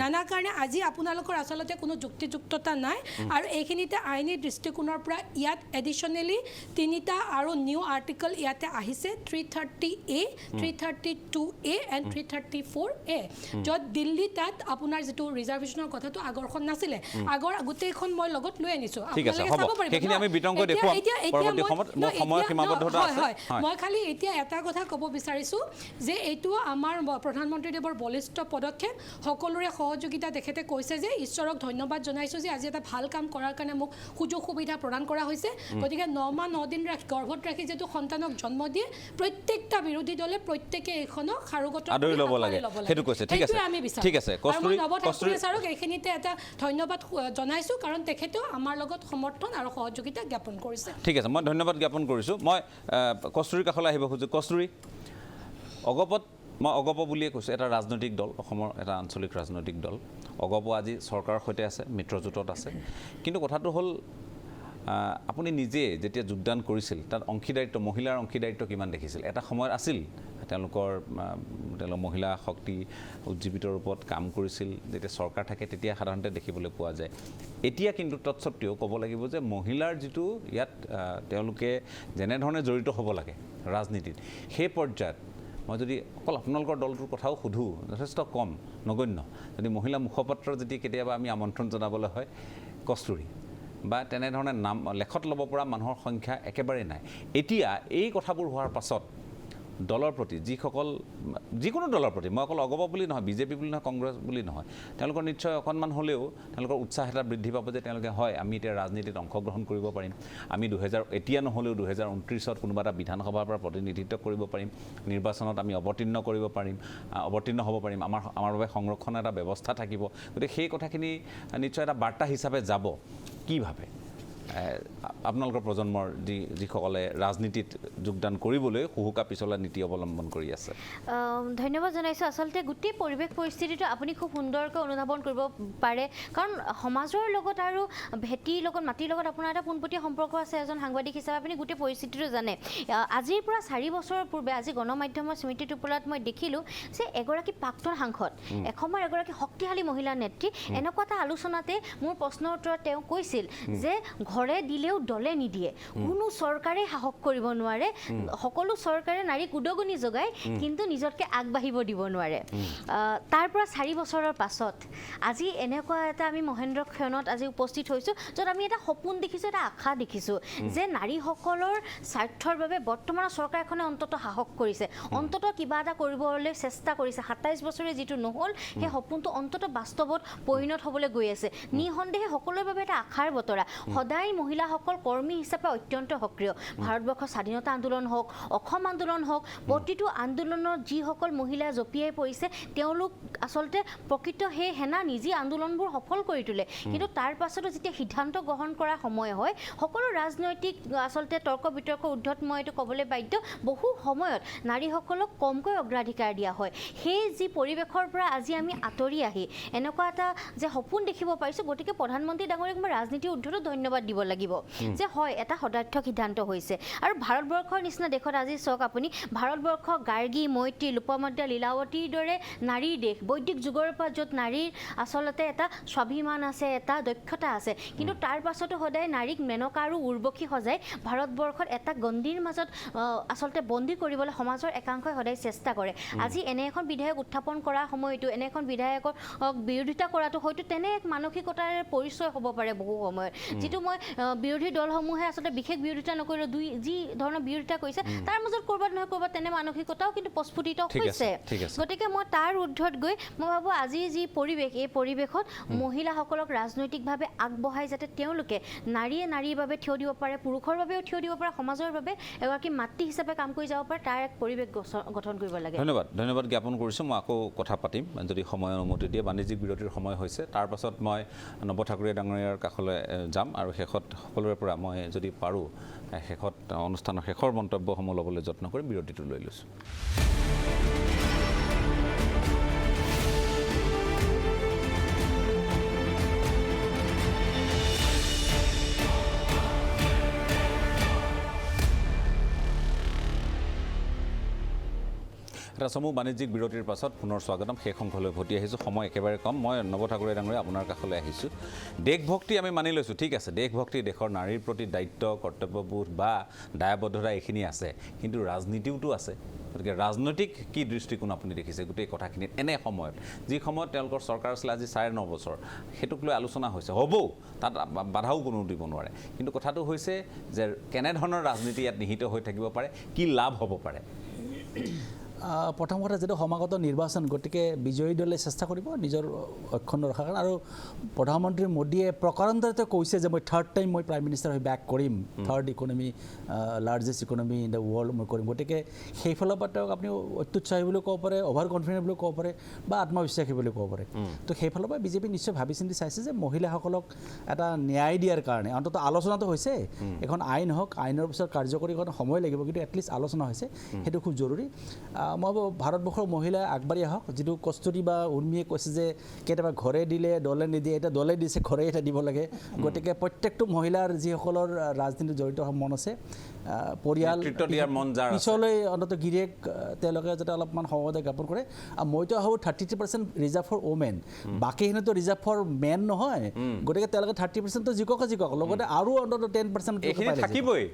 Speaker 4: নানাৰ কাৰণে আজি আপোনালোকৰ আচলতে কোনো যুক্তিযুক্ততা নাই আৰু এইখিনিতে আইনী দৃষ্টিকোণৰ পৰা ইয়াত এডিশ্যনেলি 3টা আৰু নিউ আৰ্টিকল ইয়াতে আহিছে 330A 332A এণ্ড 334A য'ত দিল্লী তাত আপোনাৰ যিটো ৰিজাৰ্ভেশ্যনৰ কথাটো আগৰখন নাছিলে আগৰ গোটেইখন মই লগত লৈ আনিছোঁ
Speaker 1: ঠিক আছে হ'ব সেইখিনি আমি বিতংকৈ দেখুৱাম পৰৱৰ্তী সময়ত সময় সীমাবদ্ধতা আছে
Speaker 4: মই খালি এতিয়া এটা কথা ক'ব বিচাৰিছোঁ যে এইটো আমাৰ প্ৰধানমন্ত্ৰীদেৱৰ বলিষ্ঠ পদক্ষেপ সকলোৰে সহযোগিতা তেখেতে কৈছে যে ঈশ্বৰক ধন্যবাদ জনাইছোঁ যে আজি এটা ভাল কাম কৰাৰ কাৰণে মোক সুযোগ সুবিধা প্ৰদান কৰা হৈছে গতিকে 9 মাহ 9 দিন গৰ্ভত ৰাখি যেটো সন্তানক জন্ম দিয়ে প্ৰত্যেকটা বিৰোধী দলে প্ৰত্যেকে এইখনক খাৰুগতৰ
Speaker 1: আদৰি ল'ব লাগে সেইটো কৈছে ঠিক আছে
Speaker 4: কস্তুৰী ছাৰক এইখিনিতে এটা ধন্যবাদ জনাইছোঁ কাৰণ তেখেতেও আমাৰ লগত সমৰ্থন আৰু সহযোগিতা জ্ঞাপন কৰিছে
Speaker 1: ঠিক আছে মই ধন্যবাদ জ্ঞাপন কৰিছোঁ মই কস্তুৰীৰ কাষলৈ আহিব খোজোঁ কস্তুৰী অগপ বুলিয়ে কৈছোঁ এটা ৰাজনৈতিক দল অসমৰ এটা আঞ্চলিক ৰাজনৈতিক দল অগপ আজি চৰকাৰৰ সৈতে আছে মিত্ৰজোঁটত আছে কিন্তু কথাটো হ'ল আপুনি নিজে যেতিয়া যোগদান কৰিছিল তাত অংশীদাৰিত্ব মহিলাৰ অংশীদাৰিত্ব কিমান দেখিছিল এটা সময়ত আছিল তেওঁলোকৰ মহিলা শক্তি উজ্জীৱিত ৰূপত কাম কৰিছিল যেতিয়া চৰকাৰ থাকে তেতিয়া সাধাৰণতে দেখিবলৈ পোৱা যায় এতিয়া কিন্তু তৎসত্ত্বেও ক'ব লাগিব যে মহিলাৰ যিটো ইয়াত তেওঁলোকে যেনেধৰণে জড়িত হ'ব লাগে ৰাজনীতিত সেই পৰ্যায়ত মই যদি অকল আপোনালোকৰ দলটোৰ কথাও সোধোঁ যথেষ্ট কম নগণ্য যদি মহিলা মুখপাত্ৰ যদি কেতিয়াবা আমি আমন্ত্ৰণ জনাবলৈ হয় কস্তুৰী বা তেনেধৰণে নাম লেখত ল'ব পৰা মানুহৰ সংখ্যা একেবাৰে নাই এতিয়া এই কথাবোৰ হোৱাৰ পাছত দলৰ প্ৰতি যিকোনো দলৰ প্ৰতি মই অকল অগপ বুলি নহয় বিজেপি বুলি নহয় কংগ্ৰেছ বুলি নহয় তেওঁলোকৰ নিশ্চয় অকণমান হ'লেও তেওঁলোকৰ উৎসাহ এটা বৃদ্ধি পাব যে তেওঁলোকে হয় আমি এতিয়া ৰাজনীতিত অংশগ্ৰহণ কৰিব পাৰিম আমি এতিয়া নহ'লেও 2029ত কোনোবা এটা বিধানসভাৰ পৰা প্ৰতিনিধিত্ব কৰিব পাৰিম নিৰ্বাচনত আমি অৱতীৰ্ণ হ'ব পাৰিম আমাৰ বাবে সংৰক্ষণৰ এটা ব্যৱস্থা থাকিব গতিকে সেই কথাখিনি নিশ্চয় এটা বাৰ্তা হিচাপে যাব কি ভাবে আপোনালোকৰ প্ৰজন্মৰ যিসকলে ৰাজনীতিত যোগদান কৰিবলৈ হুহুকা পিছলা নীতি অৱলম্বন কৰি আছে
Speaker 5: ধন্যবাদ জনাইছোঁ আচলতে গোটেই পৰিৱেশ পৰিস্থিতিটো আপুনি খুব সুন্দৰকৈ অনুধাৱন কৰিব পাৰে কাৰণ সমাজৰ লগত আৰু ভেটিৰ লগত মাটিৰ লগত আপোনাৰ এটা পোনপটীয়া সম্পৰ্ক আছে এজন সাংবাদিক হিচাপে আপুনি গোটেই পৰিস্থিতিটো জানে আজিৰ পৰা 4 বছৰৰ পূৰ্বে আজি গণমাধ্যমৰ স্মৃতি টোপোলাত মই দেখিলোঁ যে এগৰাকী প্ৰাক্তন সাংসদ এসময়ৰ এগৰাকী শক্তিশালী মহিলা নেত্ৰী এনেকুৱা এটা আলোচনাতে মোৰ প্ৰশ্নৰ উত্তৰত তেওঁ কৈছিল যে ঘৰে দিলেও দলে নিদিয়ে কোনো চৰকাৰে সাহস কৰিব নোৱাৰে সকলো চৰকাৰে নাৰীক উদগনি যোগায় কিন্তু নিজতকৈ আগবাঢ়িব দিব নোৱাৰে তাৰ পৰা 4 বছৰৰ পাছত আজি এনেকুৱা এটা আমি মহেন্দ্ৰ ক্ষণত আজি উপস্থিত হৈছোঁ য'ত আমি এটা সপোন দেখিছোঁ এটা আশা দেখিছোঁ যে নাৰীসকলৰ স্বাৰ্থৰ বাবে বৰ্তমানৰ চৰকাৰখনে অন্ততঃ সাহস কৰিছে অন্ততঃ কিবা এটা কৰিবলৈ চেষ্টা কৰিছে 27 বছৰে যিটো নহ'ল সেই সপোনটো অন্ততঃ বাস্তৱত পৰিণত হ'বলৈ গৈ আছে নিঃসন্দেহে সকলোৰে বাবে এটা আশাৰ বতৰা সদায় মহিলাসকল কৰ্মী হিচাপে অত্যন্ত সক্ৰিয় ভাৰতবৰ্ষৰ স্বাধীনতা আন্দোলন হওক অসম আন্দোলন হওক প্ৰতিটো আন্দোলনত যিসকল মহিলা জঁপিয়াই পৰিছে তেওঁলোক আচলতে প্ৰকৃত সেই সেনা নিজে আন্দোলনবোৰ সফল কৰি তোলে কিন্তু তাৰ পাছতো যেতিয়া সিদ্ধান্ত গ্ৰহণ কৰা সময় হয় সকলো ৰাজনৈতিক আচলতে তৰ্ক বিতৰ্ক উদ্ধত মই এইটো ক'বলৈ বাধ্য বহু সময়ত নাৰীসকলক কমকৈ অগ্ৰাধিকাৰ দিয়া হয় সেই যি পৰিৱেশৰ পৰা আজি আমি আঁতৰি আহি এনেকুৱা এটা যে সপোন দেখিব পাৰিছোঁ গতিকে প্ৰধানমন্ত্ৰী ডাঙৰীয়াক মই ৰাজনীতিৰ উদ্ধতো ধন্যবাদ দিব লাগিব যে হয় এটা সদাৰ্থক সিদ্ধান্ত হৈছে আৰু ভাৰতবৰ্ষৰ নিচিনা দেশত আজি চাওক আপুনি ভাৰতবৰ্ষ গাৰ্গী মৈত্ৰী লোপামুদ্ৰা লীলাৱতীৰ দৰে নাৰীৰ দেশ বৈদিক যুগৰ পৰা য'ত নাৰীৰ আচলতে এটা স্বাভিমান আছে এটা দক্ষতা আছে কিন্তু তাৰ পাছতো সদায় নাৰীক মেনকা আৰু উৰ্বশী সজাই ভাৰতবৰ্ষত এটা গণ্ডিৰ মাজত আচলতে বন্দী কৰিবলৈ সমাজৰ একাংশই সদায় চেষ্টা কৰে আজি এনে এখন বিধায়ক উত্থাপন কৰা সময়তো এনে এখন বিধায়কক বিৰোধিতা কৰাটো হয়তো তেনে এক মানসিকতাৰ পৰিচয় হ'ব পাৰে বহু সময়ত যিটো মই বিৰোধী দলসমূহে আচলতে বিশেষ বিৰোধিতা নকৰিলেও যি ধৰণৰ বিৰোধিতা কৰিছে তাৰ মাজত ক'ৰবাত নহয় ক'ৰবাত তেনে মানসিকতাও কিন্তু প্ৰস্ফুটিত হৈছে গতিকে মই তাৰ ঊৰ্ধত গৈ মই ভাবোঁ আজি যি পৰিৱেশ এই পৰিৱেশত মহিলাসকলক ৰাজনৈতিকভাৱে আগবঢ়াই যাতে তেওঁলোকে নাৰীৰ বাবে থিয় দিব পাৰে পুৰুষৰ বাবেও থিয় দিব পাৰে সমাজৰ বাবে এগৰাকী মাতৃ হিচাপে কাম কৰি যাব পাৰে তাৰ এক পৰিৱেশ গঠন কৰিব লাগে
Speaker 1: ধন্যবাদ জ্ঞাপন কৰিছোঁ মই আকৌ কথা পাতিম যদি সময় অনুমতি দিয়ে বাণিজ্যিক বিৰতিৰ সময় হৈছে তাৰ পাছত মই নৱ ঠাকুৰীয়া ডাঙৰীয়াৰ কাষলৈ যাম আৰু শেষত সকলোৰে পৰা মই যদি পাৰোঁ শেষত অনুষ্ঠানৰ শেষৰ মন্তব্যসমূহ ল'বলৈ যত্ন কৰি বিৰতিটো লৈ লৈছোঁ এটা চমু বাণিজ্যিক বিৰতিৰ পাছত পুনৰ স্বাগতম শেষ অংশলৈ উভতি আহিছোঁ সময় একেবাৰে কম মই নৱ ঠাকুৰীয়া ডাঙৰীয়া আপোনাৰ কাষলৈ আহিছোঁ দেশভক্তি আমি মানি লৈছোঁ ঠিক আছে দেশভক্তি দেশৰ নাৰীৰ প্ৰতি দায়িত্ব কৰ্তব্যবোধ বা দায়বদ্ধতা এইখিনি আছে কিন্তু ৰাজনীতিওতো আছে গতিকে ৰাজনৈতিক কি দৃষ্টিকোণ আপুনি দেখিছে গোটেই কথাখিনিত এনে সময়ত যি সময়ত তেওঁলোকৰ চৰকাৰ আছিলে আজি 9.5 বছৰ সেইটোক লৈ আলোচনা হৈছে হ'বও তাত বাধাও কোনো দিব নোৱাৰে কিন্তু কথাটো হৈছে যে কেনেধৰণৰ ৰাজনীতি ইয়াত নিহিত হৈ থাকিব পাৰে কি লাভ হ'ব পাৰে
Speaker 6: প্ৰথম কথা যেটো সমাগত নিৰ্বাচন গতিকে বিজয়ী দলে চেষ্টা কৰিব নিজৰ অক্ষুণ্ণ ৰখাৰ কাৰণে আৰু প্ৰধানমন্ত্ৰী মোদীয়ে প্ৰকাৰান্তৰে কৈছে যে মই থাৰ্ড টাইম মই প্ৰাইম মিনিষ্টাৰ হৈ বেক কৰিম third economy largest economy in the world মই কৰিম গতিকে সেইফালৰ পৰা তেওঁক আপুনি অত্যুৎসাহী বুলি ক'ব পাৰে অভাৰ কনফিডেণ্ট বুলি ক'ব পাৰে বা আত্মবিশ্বাসী বুলি ক'ব পাৰে তো সেইফালৰ পৰা বিজেপি নিশ্চয় ভাবি চিন্তি চাইছে যে মহিলাসকলক এটা ন্যায় দিয়াৰ কাৰণে অন্ততঃ আলোচনাটো হৈছে এখন আইন হওক আইনৰ পিছত কাৰ্যকৰী কৰাৰ সময় লাগিব কিন্তু এটলিষ্ট আলোচনা হৈছে সেইটো খুব জৰুৰী মই ভাৰতবৰ্ষৰ মহিলা আগবাঢ়ি আহক যিটো কস্তুৰী বা উৰ্মিয়ে কৈছে যে কেতিয়াবা ঘৰে দিলে দলে নিদিয়ে এটা দলে দিছে ঘৰে এটা দিব লাগে গতিকে প্ৰত্যেকটো মহিলাৰ যিসকলৰ ৰাজনীতিত জড়িত মন আছে পৰিয়াল পিছলৈ অন্ততঃ গিৰিয়েক তেওঁলোকে যাতে অলপমান সহজে জ্ঞাপন কৰে আৰু মইতো ভাবোঁ 33% ৰিজাৰ্ভ ফৰ ওমেন বাকীখিনিতো ৰিজাৰ্ভ ফৰ মেন নহয় গতিকে তেওঁলোকে 30%তো জিকক লগতে আৰু অন্ততঃ 10%
Speaker 1: থাকিবই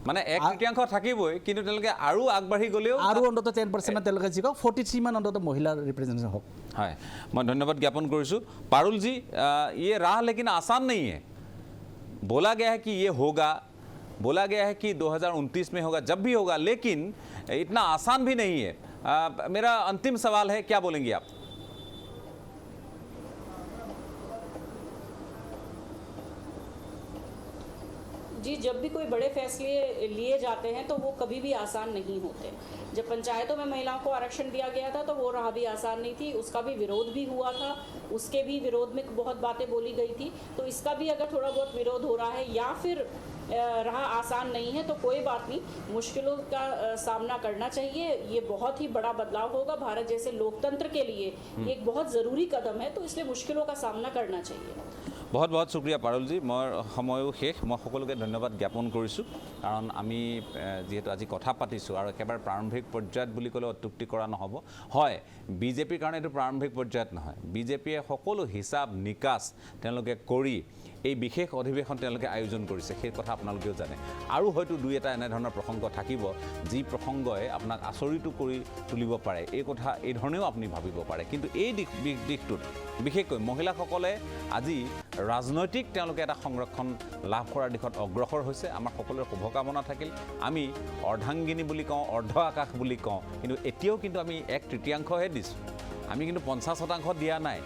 Speaker 1: মানে 1/3 থাকিবই কিন্তু তেওঁলোকে আৰু আগবাঢ়ি গ'লেও
Speaker 6: আৰু অন্ততঃ 10% তেওঁলোকে জিকক 43 মান অন্ততঃ মহিলাৰ ৰিপ্ৰেজেন্টেশ্যন হওক
Speaker 1: হয় মই ধন্যবাদ জ্ঞাপন কৰিছোঁ पारुल जी ये राह लेकिन आसान नहीं है बोला गया है कि ये होगा बोला गया है कि 2029 में होगा जब भी होगा लेकिन इतना आसान भी नहीं है मेरा अंतिम सवाल है क्या बोलेंगे आप
Speaker 2: जी जब भी कोई बड़े फैसले लिए जाते हैं तो वो कभी भी आसान नहीं होते जब पंचायतों में महिलाओं को आरक्षण दिया गया था तो वो राह भी आसान नहीं थी उसका भी विरोध भी हुआ था उसके भी विरोध में बहुत बातें बोली गई थी तो इसका भी अगर थोड़ा बहुत विरोध हो रहा है या फिर राह आसान नहीं है तो कोई बात नहीं मुश्किलों का सामना करना चाहिए ये बहुत ही बड़ा बदलाव होगा भारत जैसे लोकतंत्र के लिए एक बहुत ज़रूरी कदम है तो इसलिए मुश्किलों का सामना करना चाहिए
Speaker 1: बहुत बहुत शुक्रिया पारुल जी मैं समयो शेष मैं सकलोके धन्यवाद ज्ञापन करिছোঁ कारण आमी जेहेतु আজি কথা পাতিছোঁ আৰু একেবাৰে প্ৰাৰম্ভিক পৰ্যায়ত বুলি ক'লে অত্যুক্তি কৰা নহ'ব হয় বিজেপিৰ কাৰণে এইটো প্ৰাৰম্ভিক পৰ্যায়ত নহয় বিজেপিয়ে সকলো হিচাপ নিকাচ তেওঁলোকে কৰি এই বিশেষ অধিৱেশন তেওঁলোকে আয়োজন কৰিছে সেই কথা আপোনালোকেও জানে আৰু হয়তো দুই এটা এনে ধৰণৰ প্ৰসংগ থাকিব যি প্ৰসংগই আপোনাক আচৰিত কৰি তুলিব পাৰে এই কথা এই ধৰণেও আপুনি ভাবিব পাৰে কিন্তু এই দিশটোত বিশেষকৈ মহিলাসকলে আজি ৰাজনৈতিক তেওঁলোকে এটা সংৰক্ষণ লাভ কৰাৰ দিশত অগ্ৰসৰ হৈছে আমাৰ সকলোৰে শুভকামনা থাকিল আমি অৰ্ধাংগিনী বুলি কওঁ অৰ্ধ আকাশ বুলি কওঁ কিন্তু এতিয়াও কিন্তু আমি 1/3হে দিছোঁ আমি কিন্তু 50% দিয়া নাই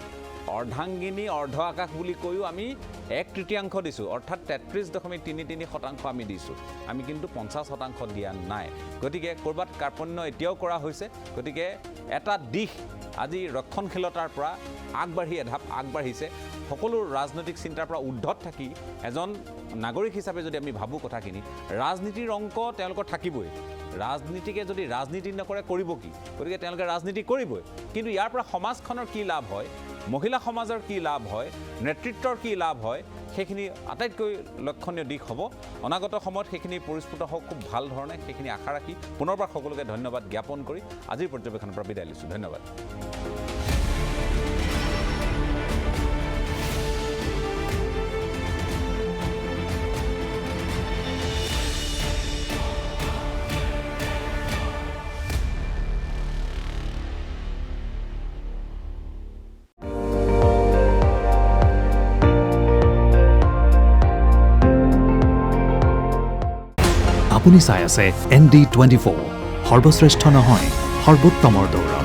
Speaker 1: অৰ্ধাংগিনী অৰ্ধ আকাশ বুলি কৈও আমি 1/3 দিছোঁ অৰ্থাৎ 33.33% আমি দিছোঁ আমি কিন্তু 50% দিয়া নাই গতিকে কৰবাত কাৰ্পণ্য এতিয়াও কৰা হৈছে গতিকে এটা দিশ আজি ৰক্ষণশীলতাৰ পৰা আগবাঢ়ি এধাপ আগবাঢ়িছে সকলো ৰাজনৈতিক চিন্তাৰ পৰা উদ্ধত থাকি এজন নাগৰিক হিচাপে যদি আমি ভাবো কথাখিনি ৰাজনীতিৰ অংক তেওঁলোকৰ থাকিবই ৰাজনীতিকে যদি ৰাজনীতি নকৰে কৰিব কি গতিকে তেওঁলোকে ৰাজনীতি কৰিবই কিন্তু ইয়াৰ পৰা সমাজখনৰ কি লাভ হয় মহিলা সমাজৰ কি লাভ হয় নেতৃত্বৰ কি লাভ হয় সেইখিনি আটাইতকৈ লক্ষণীয় দিশ হ'ব অনাগত সময়ত সেইখিনি পৰিস্ফুট হওক খুব ভাল ধৰণে সেইখিনি আশা ৰাখি পুনৰবাৰ সকলোকে ধন্যবাদ জ্ঞাপন কৰি আজিৰ পৰ্যবেক্ষণৰ পৰা বিদায় লৈছোঁ ধন্যবাদ
Speaker 8: আপুনি চাই আছে ND24 সৰ্বশ্ৰেষ্ঠ নহয় সৰ্বোত্তমৰ দৌৰা।